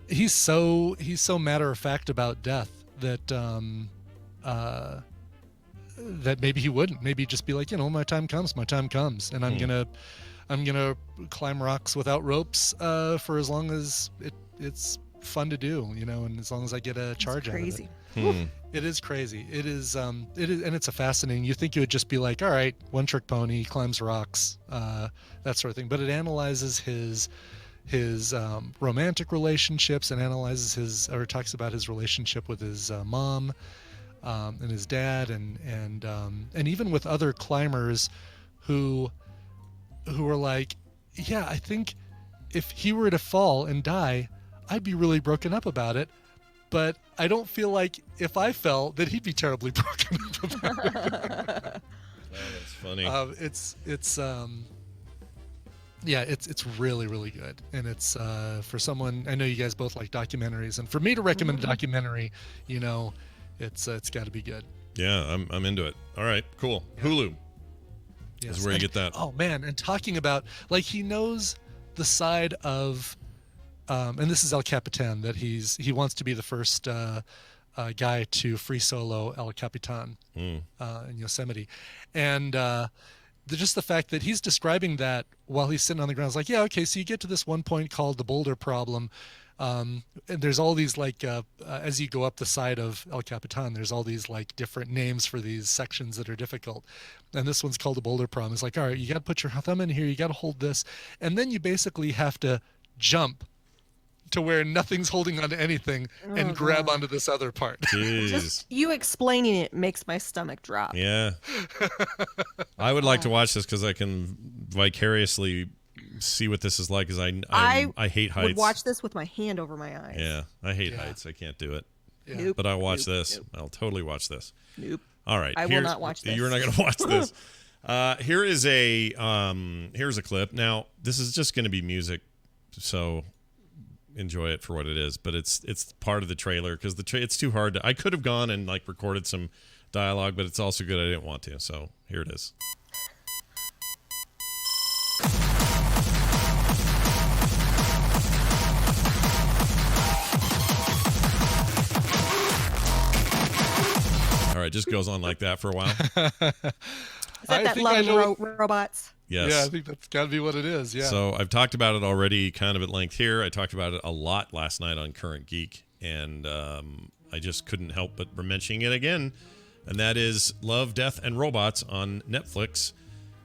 he's so matter of fact about death that maybe he wouldn't. Maybe just be like, my time comes, and I'm gonna climb rocks without ropes for as long as it's fun to do, and as long as I get a charge out of it. It is crazy. It is, and it's a fascinating. You think it would just be like, all right, one trick pony, climbs rocks, that sort of thing. But it analyzes his romantic relationships, and talks about his relationship with his mom. And his dad, and even with other climbers who are like, yeah, I think if he were to fall and die, I'd be really broken up about it, but I don't feel like if I fell that he'd be terribly broken up about it. That's funny. It's really, really good, and it's for someone. I know you guys both like documentaries, and for me to recommend a documentary, it's got to be good. Yeah, I'm into it. All right, cool. Yeah. Hulu is where you get that. Oh man, and talking about he knows the side of, and this is El Capitan, that he wants to be the first guy to free solo El Capitan in Yosemite, and just the fact that he's describing that while he's sitting on the ground is like, yeah, okay, so you get to this one point called the boulder problem. And there's all these as you go up the side of El Capitan, there's all these different names for these sections that are difficult. And this one's called the boulder problem. It's like, all right, you got to put your thumb in here, you got to hold this. And then you basically have to jump to where nothing's holding onto anything and grab onto this other part. Just you explaining it makes my stomach drop. Yeah. I would like to watch this because I can vicariously see what this is like, because I hate heights. I would watch this with my hand over my eyes. Yeah, I hate heights. I can't do it. Yeah. Nope. But I'll watch this. Nope. I'll totally watch this. Nope. All right. I will not watch this. You're not going to watch this. Here's a clip. Now, this is just going to be music, so enjoy it for what it is. But it's part of the trailer because it's too hard to. I could have gone and recorded some dialogue, but it's also good I didn't want to. So here it is. All right, just goes on like that for a while. Is that love robots? Yes. Yeah, I think that's got to be what it is. Yeah. So I've talked about it already kind of at length here. I talked about it a lot last night on Current Geek, and I just couldn't help but mentioning it again. And that is Love, Death, and Robots on Netflix,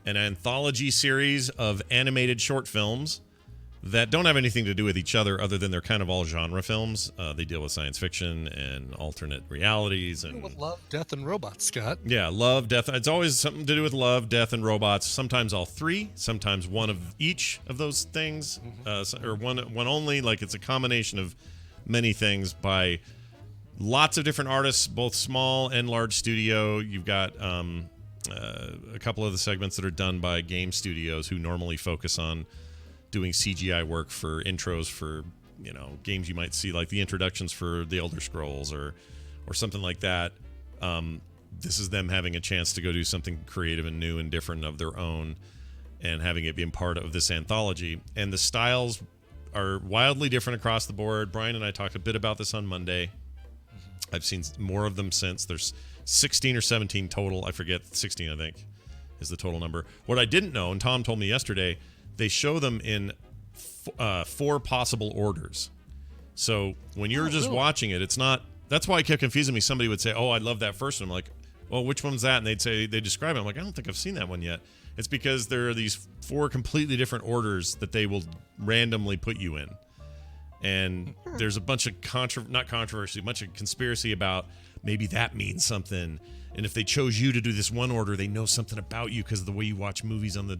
an anthology series of animated short films that don't have anything to do with each other other than they're kind of all genre films. They deal with science fiction and alternate realities. And with love, death, and robots, Scott. Yeah, love, death. It's always something to do with love, death, and robots. Sometimes all three. Sometimes one of each of those things, or one only. It's a combination of many things by lots of different artists, both small and large studio. You've got a couple of the segments that are done by game studios who normally focus on doing CGI work for intros for games you might see, like the introductions for the Elder Scrolls or or something like that. This is them having a chance to go do something creative and new and different of their own, and having it being part of this anthology. And the styles are wildly different across the board. Brian and I talked a bit about this on Monday. I've seen more of them since. There's 16 or 17 total. I forget. 16, I think, is the total number. What I didn't know, and Tom told me yesterday, they show them in 4 possible orders. So when you're just watching it, it's not... That's why it kept confusing me. Somebody would say, oh, I love that first one. I'm like, well, which one's that? And they'd say, they describe it. I'm like, I don't think I've seen that one yet. It's because there are these 4 completely different orders that they will randomly put you in. And there's a bunch of not controversy, a bunch of conspiracy about maybe that means something. And if they chose you to do this one order, they know something about you because of the way you watch movies on the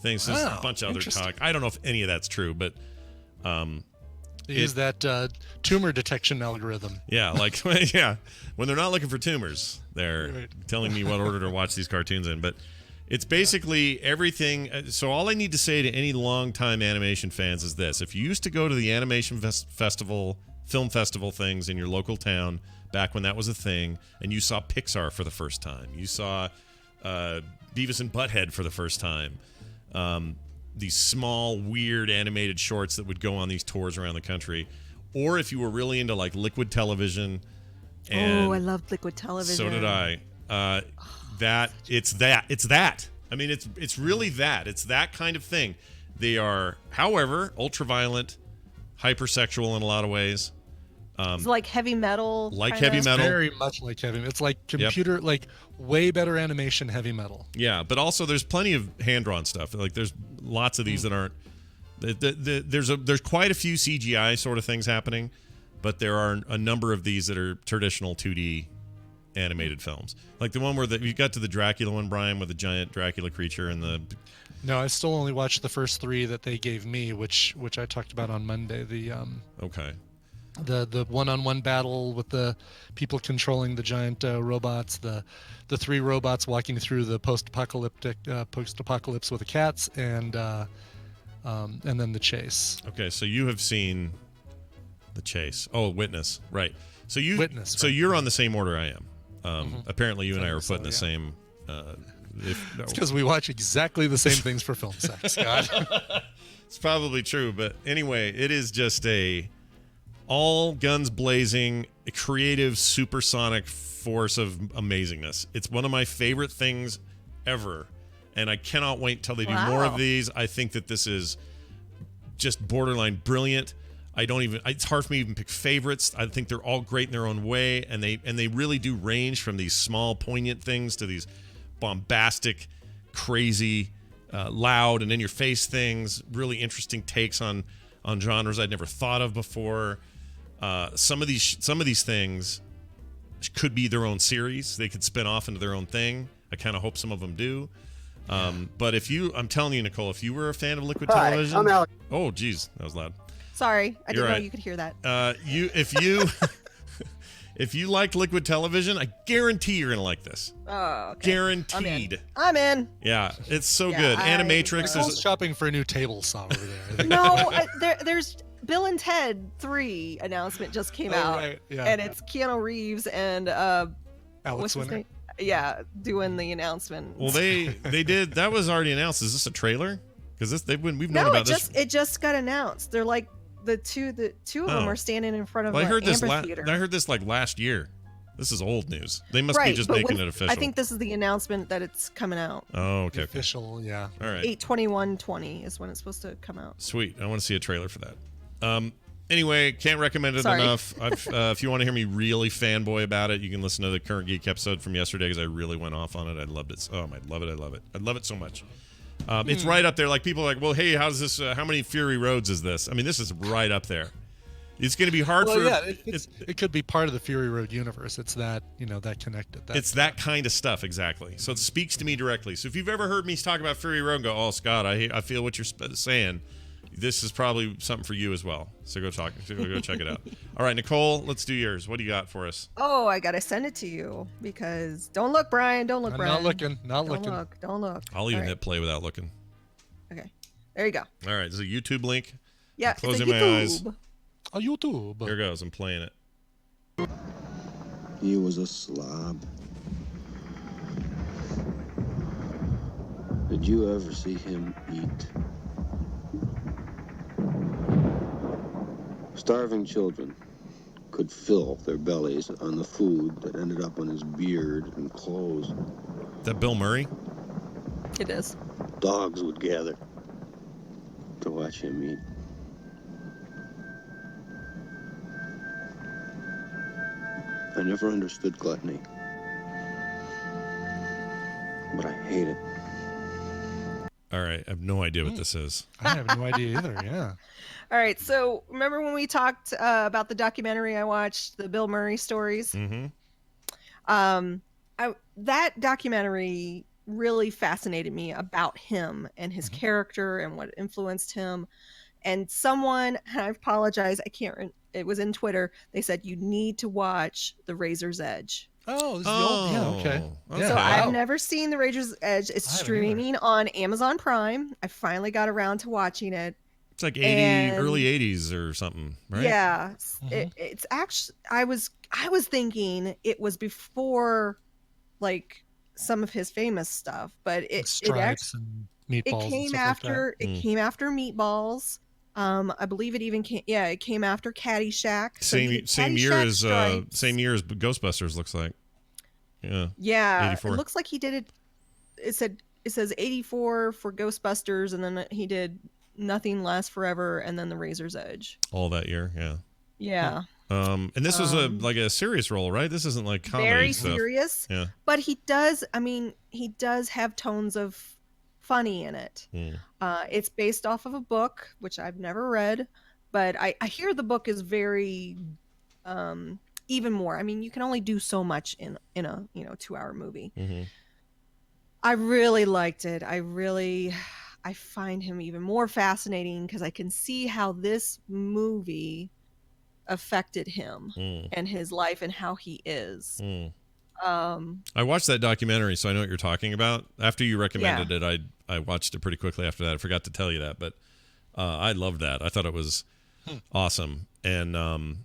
things. So there's a bunch of other talk. I don't know if any of that's true, but they use that tumor detection algorithm. Yeah, like when they're not looking for tumors, they're telling me what order to watch these cartoons in. But it's basically everything. So all I need to say to any longtime animation fans is this: if you used to go to the animation festival, film festival things in your local town back when that was a thing, and you saw Pixar for the first time, you saw Beavis and Butthead for the first time, these small, weird animated shorts that would go on these tours around the country, or if you were really into like Liquid Television. And I loved Liquid Television. So did I. It's that. I mean, it's really that. It's that kind of thing. They are, however, ultra-violent, hypersexual in a lot of ways. It's like heavy metal. Heavy metal. Very much like heavy metal. It's like computer, like way better animation heavy metal. Yeah, but also there's plenty of hand-drawn stuff. Like there's lots of these that aren't. There's quite a few CGI sort of things happening, but there are a number of these that are traditional 2D animated films, like the one where you got to the Dracula one, Brian, with the giant Dracula creature and the. No, I still only watched the first 3 that they gave me, which I talked about on Monday. The one-on-one battle with the people controlling the giant robots, the 3 robots walking through the post-apocalypse with the cats, and then the chase. Okay, so you have seen the chase. Oh, Witness, right? So Witness. So you're on the same order I am. Apparently, you and I are put in the same. It's because we watch exactly the same things for film sex, Scott. It's probably true, but anyway, it is just a all guns blazing, creative, supersonic force of amazingness. It's one of my favorite things ever, and I cannot wait till they do more of these. I think that this is just borderline brilliant. It's hard for me to even pick favorites. I think they're all great in their own way, and they really do range from these small, poignant things to these bombastic, crazy, loud, and in-your-face things. Really interesting takes on genres I'd never thought of before. Some of these things could be their own series. They could spin off into their own thing. I kind of hope some of them do. But I'm telling you, Nicole, if you were a fan of Liquid Television, I'm Alex. Oh, geez, that was loud. Sorry, I didn't know right. you could hear that. If you liked Liquid Television, I guarantee you're gonna like this. Oh, okay. Guaranteed. I'm in. Yeah, it's so good. Animatrix. There's shopping for a new table saw over there. No, there's Bill and Ted 3 announcement just came out, right. Yeah. and it's Keanu Reeves and Alex Winter. Yeah, doing the announcement. Well, they did. That was already announced. Is this a trailer? Because we've known about this. It just got announced. They're like the two of them are standing in front of an amphitheater. I heard this like last year. This is old news. They must be just making it official. I think this is the announcement that it's coming out. Oh, okay. Official, yeah. All right. 8/21/20 is when it's supposed to come out. Sweet. I want to see a trailer for that. Anyway, can't recommend it enough. If you want to hear me really fanboy about it, you can listen to the Current Geek episode from yesterday because I really went off on it. I loved it. I love it. I love it so much. It's right up there. Like people are like, well, hey, how's this? How many Fury Roads is this? I mean, this is right up there. It's going to be hard for. Yeah, it could be part of the Fury Road universe. It's that that connected. It's that kind of stuff exactly. So it speaks to me directly. So if you've ever heard me talk about Fury Road and go, oh, Scott, I feel what you're saying. This is probably something for you as well. So go check it out. All right, Nicole, let's do yours. What do you got for us? Oh, I gotta send it to you because don't look, Brian. Don't look, Brian. Not looking. Don't look. I'll even hit play without looking. Okay, there you go. All right, there's a YouTube link. Yeah, I'm closing my eyes. A YouTube. Here goes. I'm playing it. He was a slob. Did you ever see him eat? Starving children could fill their bellies on the food that ended up on his beard and clothes. Is that Bill Murray? It is. Dogs would gather to watch him eat. I never understood gluttony, but I hate it. All right, I have no idea what this is. I have no idea either. Yeah. All right, so remember when we talked about the documentary I watched, the Bill Murray stories? Mm-hmm. That documentary really fascinated me about him and his character and what influenced him. And someone, I apologize, I can't. It was in Twitter. They said you need to watch The Razor's Edge. Oh, this is the old. Yeah, okay. So I've never seen The Razor's Edge. It's streaming on Amazon Prime. I finally got around to watching it. It's like early 80s or something, right? Yeah, it's actually. I was thinking it was before, like, some of his famous stuff, but it Stripes and Meatballs. It came after. It came after Meatballs. I believe it even came. Yeah, it came after Caddyshack. So same year as Ghostbusters looks like. Yeah. Yeah. 84. It looks like he did it. It says 84 for Ghostbusters, and then he did Nothing Lasts Forever, and then The Razor's Edge. All that year, yeah. Yeah. And this was like a serious role, right? This isn't like comedy very stuff. serious. Yeah. But he does have tones of funny in it. It's based off of a book, which I've never read, but I hear the book is very even more. I mean, you can only do so much in a 2-hour movie. I really liked it. I find him even more fascinating because I can see how this movie affected him and his life and how he is. I watched that documentary, so I know what you're talking about. After you recommended it, I watched it pretty quickly after that. I forgot to tell you that, but I loved that. I thought it was awesome. And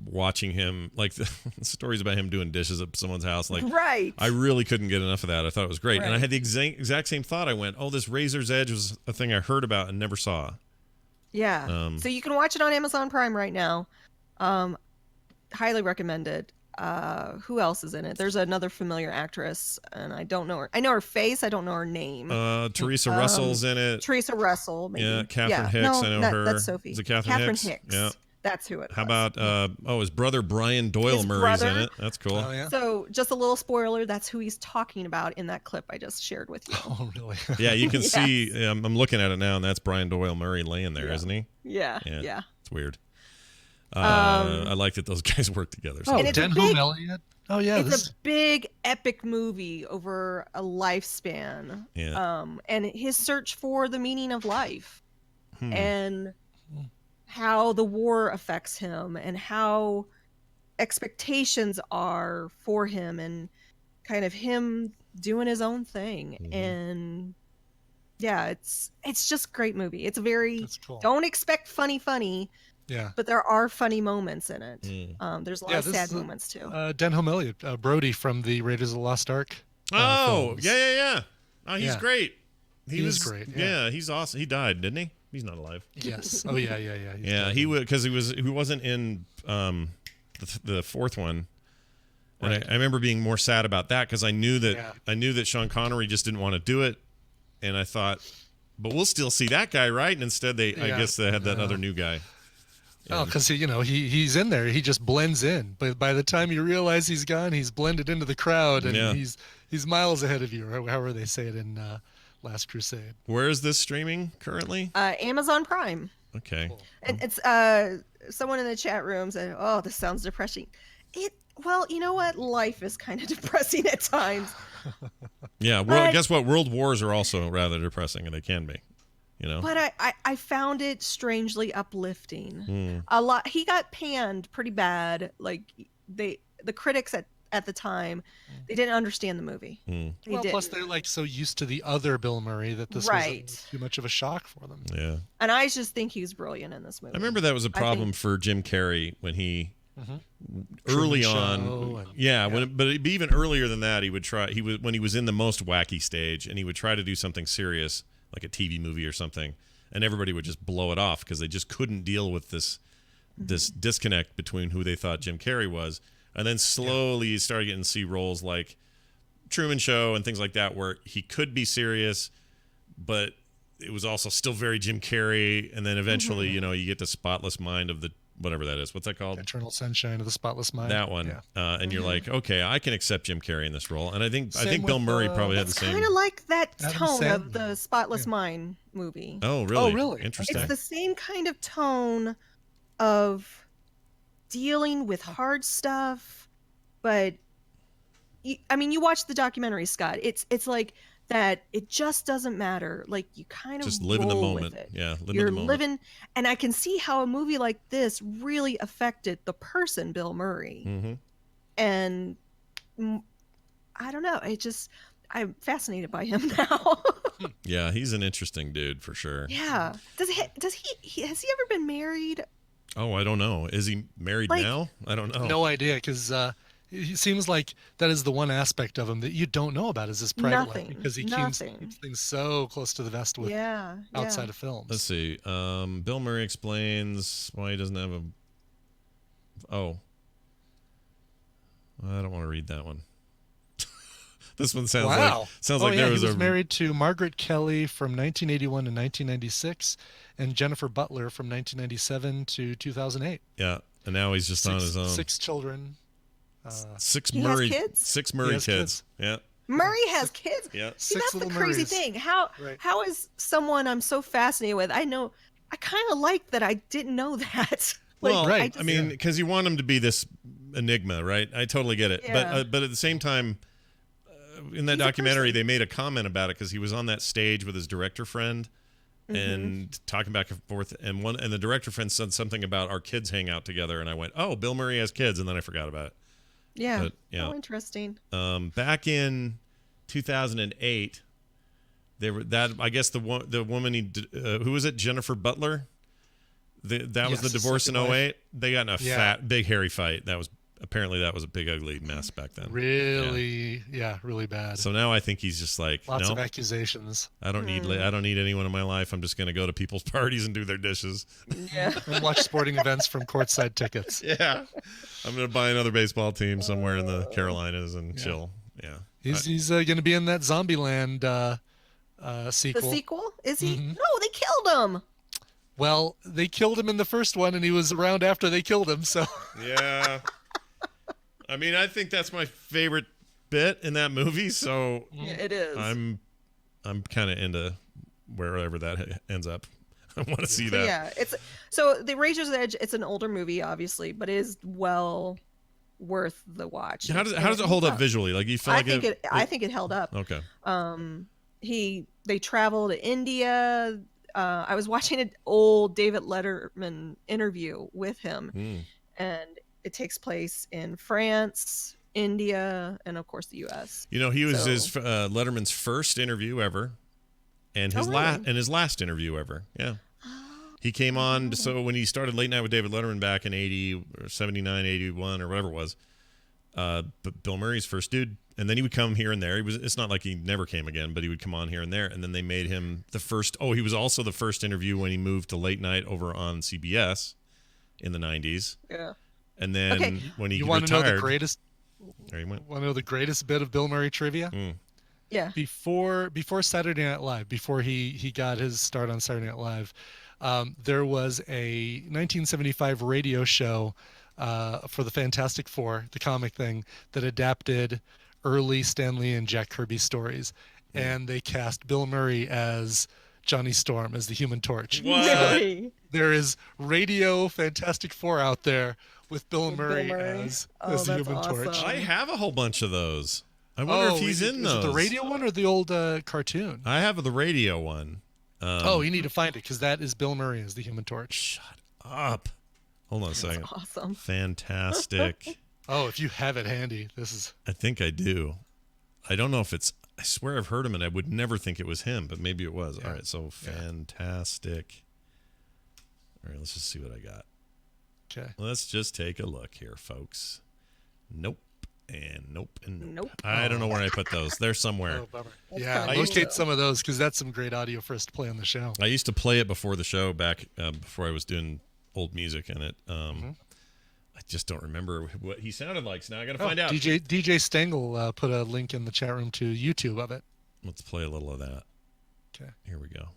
watching him, like the stories about him doing dishes at someone's house, like right. I really couldn't get enough of that. I thought it was great. Right. And I had the exact same thought. I went, oh, this Razor's Edge was a thing I heard about and never saw. Yeah. So you can watch it on Amazon Prime right now. Highly recommended. Who else is in it? There's another familiar actress, and I don't know her. I know her face. I don't know her name. Teresa Russell's in it. Teresa Russell. Maybe. Yeah, Catherine Hicks. No, I know her. That's Sophie. Is it Catherine Hicks? Yeah. That's who it was. How about his brother Brian Doyle Murray's in it? That's cool. Oh, yeah. So just a little spoiler, that's who he's talking about in that clip I just shared with you. Oh, really? Yeah, you can see. I'm looking at it now, and that's Brian Doyle Murray laying there, isn't he? Yeah. It's weird. I like that those guys work together. So. Oh, Denholm Elliott. Oh, yeah. It's a big, epic movie over a lifespan. Yeah. And his search for the meaning of life. And how the war affects him and how expectations are for him and kind of him doing his own thing. And yeah, it's just a great movie. It's very, don't expect funny. Yeah. But there are funny moments in it. There's a lot of sad moments too. Denholm Elliott, Brody from the Raiders of the Lost Ark. Yeah. Oh, he's great. He was great. Yeah, he's awesome. He died, didn't he? He's not alive. Yes. Oh, yeah. Yeah, he would, because he wasn't in the fourth one. And Right. I remember being more sad about that because I knew that Sean Connery just didn't want to do it, and I thought, but we'll still see that guy, right? And instead, I guess they had that other new guy. Oh, because he's in there. He just blends in. But by the time you realize he's gone, he's blended into the crowd, and he's miles ahead of you, or however they say it in Last Crusade. Where is this streaming currently? Amazon Prime. Okay. And it's someone in the chat room said, "Oh, this sounds depressing." Well, you know what? Life is kind of depressing at times. Yeah. Well, guess what? World wars are also rather depressing, and they can be. But I found it strangely uplifting. A lot. He got panned pretty bad. Like the critics at the time, they didn't understand the movie. Plus they're like so used to the other Bill Murray that this was too much of a shock for them. Yeah. And I just think he was brilliant in this movie. I remember that was a problem for Jim Carrey when he early Truman on. Show and- Yeah, but even earlier than that, he would try. When he was in the most wacky stage, and he would try to do something serious, like a TV movie or something, and everybody would just blow it off because they just couldn't deal with this disconnect between who they thought Jim Carrey was. And then slowly you started getting to see roles like Truman Show and things like that, where he could be serious, but it was also still very Jim Carrey. And then eventually, you get the Spotless Mind of the whatever that is. What's that called? Eternal Sunshine of the Spotless Mind. That one. Yeah. And you're like, okay, I can accept Jim Carrey in this role. And I think Same Bill with, Murray probably had the It's same. kind of like that Adam tone of Sandler. the Spotless Mind movie. Oh, really? Oh, really? Interesting. It's the same kind of tone of dealing with hard stuff, but you watch the documentary, Scott. It's like that. It just doesn't matter. Like you kind of Just live in the roll moment. with it. Yeah, live You're in the moment. living, and I can see how a movie like this really affected the person Bill Murray. Mm-hmm. And I don't know. I'm fascinated by him now. Yeah, he's an interesting dude for sure. Yeah. Has he ever been married? Oh, I don't know. Is he married now? I don't know. No idea, because it seems like that is the one aspect of him that you don't know about is his private life, because he keeps things so close to the vest with outside of films. Let's see. Bill Murray explains why he doesn't have a. Oh, I don't want to read that one. This one sounds like there was he was married to Margaret Kelly from 1981 to 1996, and Jennifer Butler from 1997 to 2008. Yeah, and now he's just on his own. 6 children. Six He Murray has kids? Six Murray kids. Yeah. Murray has kids. Yeah. See, 6 that's the little crazy Murrays. thing. How is someone I'm so fascinated with? I kind of like that I didn't know that. Well, I mean, because you want him to be this enigma, right? I totally get it. Yeah. But at the same time, in that documentary, they made a comment about it because he was on that stage with his director friend and talking back and forth. And the director friend said something about our kids hang out together. And I went, oh, Bill Murray has kids. And then I forgot about it. Yeah. But, yeah. Oh, interesting. Back in 2008, I guess the woman who was it? Jennifer Butler. That was the divorce in 2008. They got in a fat, big, hairy fight. That was a big, ugly mess back then. Really, really bad. So now I think he's just like Lots of accusations. I don't need anyone in my life. I'm just going to go to people's parties and do their dishes. Yeah. And watch sporting events from courtside tickets. Yeah. I'm going to buy another baseball team somewhere in the Carolinas and chill. Yeah. He's going to be in that Zombieland sequel. The sequel? Is he? No, they killed him. Well, they killed him in the first one, and he was around after they killed him. So yeah. I mean, I think that's my favorite bit in that movie. So yeah, it is. I'm kind of into wherever that ends up. I want to see that. Yeah, so The Razor's Edge. It's an older movie, obviously, but it is well worth the watch. How does it hold up visually? Like you feel I think it held up. Okay. They traveled to India. I was watching an old David Letterman interview with him, and it takes place in France, India, and of course the U.S. He was Letterman's first interview ever, and his last interview ever. Yeah, he came on. So when he started Late Night with David Letterman back in 80 or 79, 81 or whatever it was, but Bill Murray's first dude. And then he would come here and there. It's not like he never came again, but he would come on here and there. And then they made him the first. Oh, he was also the first interview when he moved to Late Night over on CBS in the 90s. Yeah. And then when he want retired, to know the greatest? There he went. Want to know the greatest bit of Bill Murray trivia? Yeah. Before Saturday Night Live, before he got his start on Saturday Night Live, there was a 1975 radio show for the Fantastic Four, the comic thing, that adapted early Stan Lee and Jack Kirby stories, and they cast Bill Murray as Johnny Storm, as the Human Torch. Really? There is radio Fantastic Four out there with Bill Murray as the Human Torch. I have a whole bunch of those. I wonder if he's in those. Is it the radio one or the old cartoon? I have the radio one. You need to find it because that is Bill Murray as the Human Torch. Shut up. Hold on a second. That's awesome. Fantastic. Oh, if you have it handy, this is. I think I do. I don't know if it's. I swear I've heard him, and I would never think it was him, but maybe it was. Yeah. All right, so Fantastic. All right, let's just see what I got. Okay. Let's just take a look here, folks. Nope. And nope and nope. Nope. I don't know where I put those. They're somewhere. Oh, bummer. Yeah, locate some of those because that's some great audio for us to play on the show. I used to play it before the show back before I was doing old music in it. I just don't remember what he sounded like, so now I got to find out. DJ Stengel put a link in the chat room to YouTube of it. Let's play a little of that. Okay. Here we go.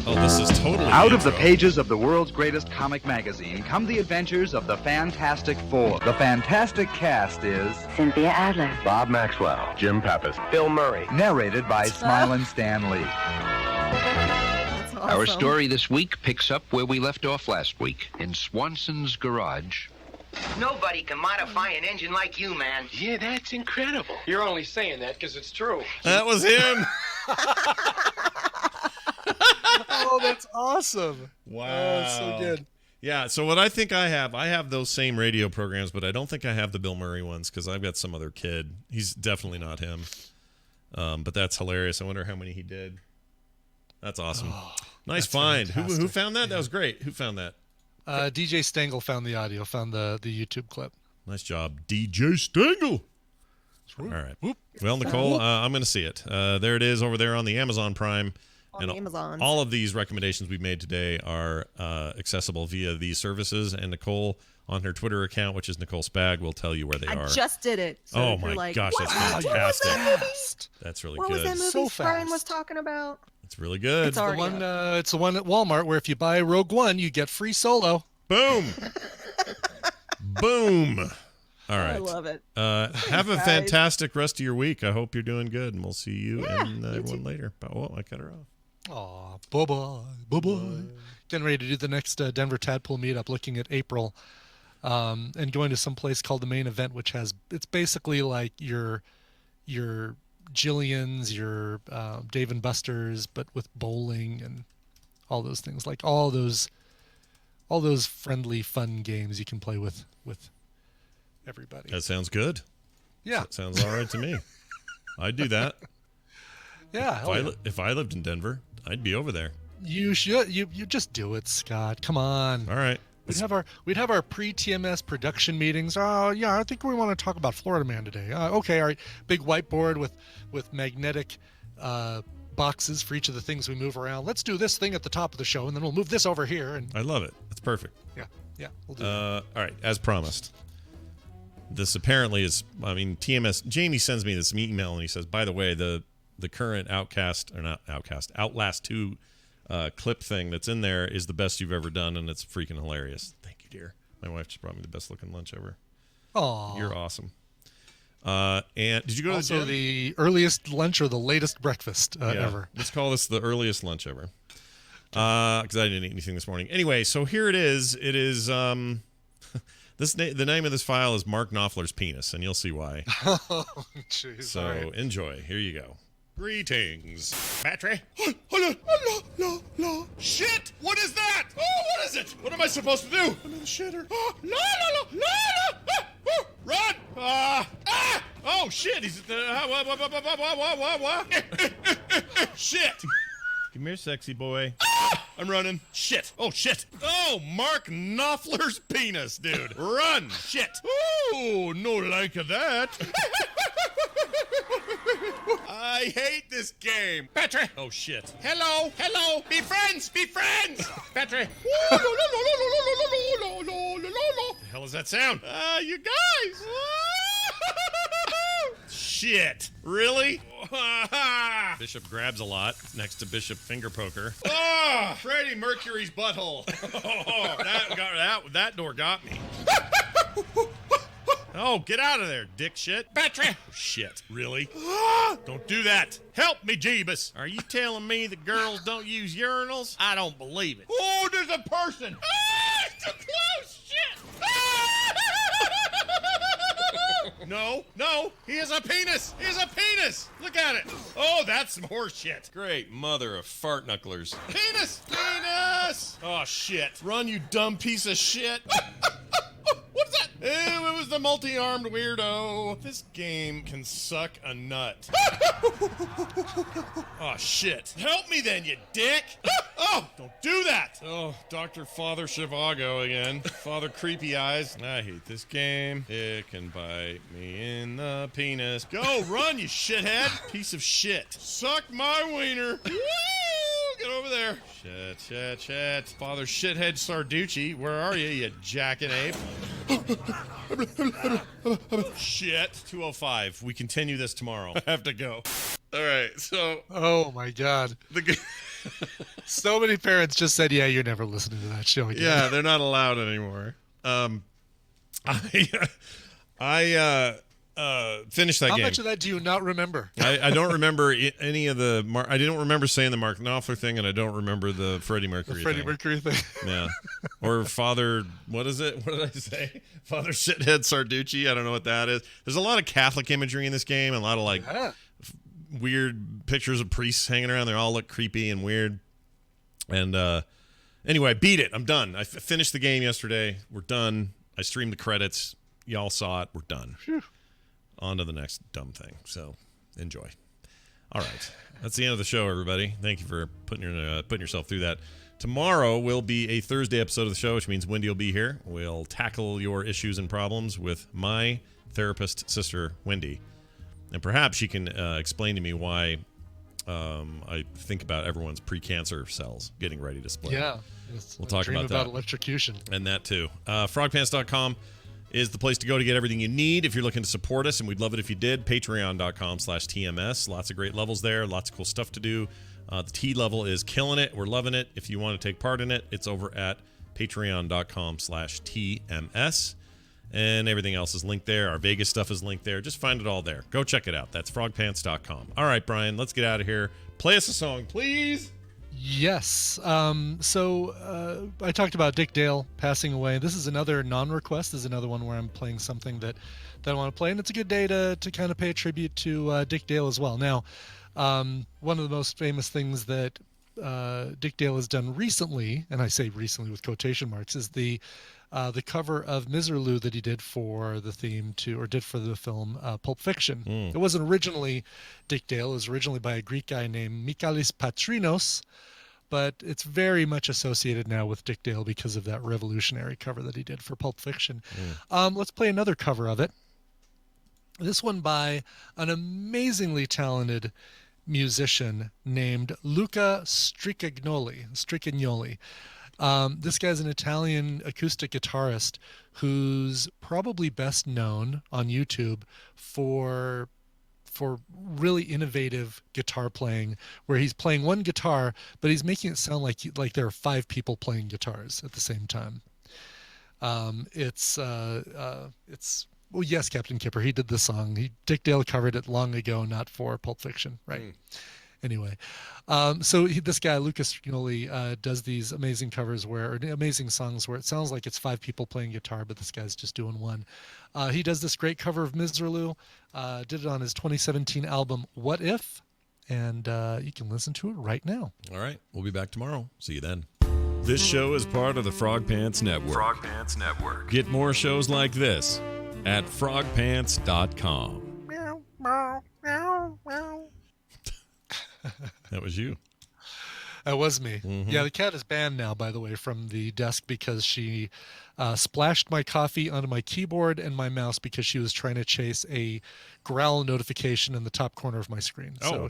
Oh, this is totally Out of the pages of the world's greatest comic magazine come the adventures of the Fantastic Four. The Fantastic cast is Cynthia Adler, Bob Maxwell, Jim Pappas, Bill Murray. Narrated by Smilin' Stan Lee. Awesome. Our story this week picks up where we left off last week, in Swanson's garage. Nobody can modify an engine like you, man. Yeah, that's incredible. You're only saying that because it's true. That was him. Oh, that's awesome. Wow. Oh, so good. Yeah, so what I think I have those same radio programs, but I don't think I have the Bill Murray ones because I've got some other kid. He's definitely not him. But that's hilarious. I wonder how many he did. That's awesome. Oh, nice find. Who found that? Yeah. That was great. Who found that? DJ Stengel found the audio, found the YouTube clip. Nice job, DJ Stengel. All right. Whoop. Well, Nicole, I'm going to see it. There it is over there on the Amazon Prime. On Amazon. All of these recommendations we've made today are accessible via these services. And Nicole, on her Twitter account, which is Nicole Spag, will tell you where they are. I just did it. So oh, if you're my like, gosh. That's what fantastic. was that movie? That's really What good. was that movie So Brian fast. was talking about? It's really good. It's already It's the one at Walmart where if you buy Rogue One, you get free Solo. Boom. Boom. All right. I love it. Have a Guys. fantastic rest of your week. I hope you're doing good, and we'll see you Yeah, and you everyone too. later. Oh, I cut her off. Aw, bye-bye. Bye-bye. Getting ready to do the next Denver Tadpole meetup, looking at April, and going to some place called The Main Event, which it's basically like your Jillian's, your Dave and Buster's, but with bowling and all those things, like all those friendly, fun games you can play with everybody. That sounds good. Yeah. That sounds all right to me. I'd do that. Yeah. If I lived in Denver, I'd be over there. You should. You just do it, Scott. Come on. All right. We'd have our pre-TMS production meetings. Oh yeah, I think we want to talk about Florida Man today. Okay, all right. Big whiteboard with magnetic boxes for each of the things we move around. Let's do this thing at the top of the show, and then we'll move this over here. And I love it. It's perfect. Yeah. We'll do that. All right, as promised. This apparently is. I mean, TMS. Jamie sends me this email, and he says, "By the way, the current Outlast 2 clip thing that's in there is the best you've ever done, and it's freaking hilarious." Thank you, dear. My wife just brought me the best looking lunch ever. Aw. You're awesome. And did you go also to the gym? the earliest lunch or the latest breakfast ever? Let's call this the earliest lunch ever. Because I didn't eat anything this morning. Anyway, so here it is. It is the name of this file is Mark Knopfler's penis, and you'll see why. Oh, jeez. So all right. enjoy. Here you go. Greetings, Patrick. Shit! What is that? Oh, what is it? What am I supposed to do? I'm in the shitter. Oh, run! Oh, shit! He's shit! Come here, sexy boy. I'm running. Shit! Oh, shit! Oh, Mark Knopfler's penis, dude. Run! Shit! Oh, no like of that. I hate this game. Patrick! Oh, shit. Hello! Be friends! Patrick! The hell is that sound? You guys! Shit! Really? Bishop grabs a lot next to Bishop Finger Poker. Oh, Freddie Mercury's butthole. That door got me. Oh, get out of there, dick shit. Patrick! Oh, shit. Really? Don't do that. Help me, Jeebus! Are you telling me that girls don't use urinals? I don't believe it. Oh, there's a person! It's too close! Shit! No, he has a penis! Look at it! Oh, that's some horse shit. Great mother of fart knucklers. Penis! Oh, shit. Run, you dumb piece of shit. What's that? It was the multi-armed weirdo. This game can suck a nut. Oh, shit. Help me then, you dick. Oh, don't do that. Oh, Dr. Father Shivago again. Father Creepy Eyes. I hate this game. It can bite me in the penis. Go, run, you shithead. Piece of shit. Suck my wiener. Woo! Get over there. Shit. Father Shithead Sarducci, where are you, you jackanapes? Shit. 2:05. We continue this tomorrow. I have to go. All right, so. Oh, my God. So many parents just said, yeah, you're never listening to that show again. Yeah, they're not allowed anymore. I finished that game. How much of that do you not remember? I don't remember any of the. I don't remember saying the Mark Knopfler thing, and I don't remember the Freddie Mercury thing. Yeah. Or Father, what is it? What did I say? Father Shithead Sarducci. I don't know what that is. There's a lot of Catholic imagery in this game, and a lot of weird pictures of priests hanging around. They all look creepy and weird. And anyway, I beat it. I'm done. I finished the game yesterday. We're done. I streamed the credits. Y'all saw it. We're done. Phew. On to the next dumb thing. So enjoy. All right. That's the end of the show, everybody. Thank you for putting yourself through that. Tomorrow will be a Thursday episode of the show, which means Wendy will be here. We'll tackle your issues and problems with my therapist sister, Wendy. And perhaps she can explain to me why I think about everyone's pre-cancer cells getting ready to split. Yeah. We'll talk about that. Electrocution. And that too. Frogpants.com is the place to go to get everything you need if you're looking to support us, and we'd love it if you did. Patreon.com/TMS. Lots of great levels there. Lots of cool stuff to do. The T level is killing it. We're loving it. If you want to take part in it, it's over at patreon.com/TMS. And everything else is linked there. Our Vegas stuff is linked there. Just find it all there. Go check it out. That's frogpants.com. All right, Brian, let's get out of here. Play us a song, please. Yes. So I talked about Dick Dale passing away. This is another non-request. This is another one where I'm playing something that I want to play. And it's a good day to kind of pay a tribute to Dick Dale as well. Now, one of the most famous things that Dick Dale has done recently, and I say recently with quotation marks, is the cover of Miserlou that he did for the film Pulp Fiction. It wasn't originally Dick Dale. It was originally by a Greek guy named Michalis Patrinos, but it's very much associated now with Dick Dale because of that revolutionary cover that he did for Pulp Fiction. Let's play another cover of it. This one by an amazingly talented musician named Luca Stricagnoli. This guy's an Italian acoustic guitarist who's probably best known on YouTube for really innovative guitar playing, where he's playing one guitar, but he's making it sound like there are 5 people playing guitars at the same time. Well, yes, Captain Kipper, he did the song. Dick Dale covered it long ago, not for Pulp Fiction, right? Anyway, this guy, Lucas Strignoli, does these amazing covers amazing songs where it sounds like it's 5 people playing guitar, but this guy's just doing one. He does this great cover of Miserlou, did it on his 2017 album, What If? And you can listen to it right now. All right. We'll be back tomorrow. See you then. This show is part of the Frog Pants Network. Frog Pants Network. Get more shows like this at frogpants.com. That was you. That was me. Mm-hmm. Yeah, the cat is banned now, by the way, from the desk because she splashed my coffee onto my keyboard and my mouse because she was trying to chase a growl notification in the top corner of my screen. Oh. So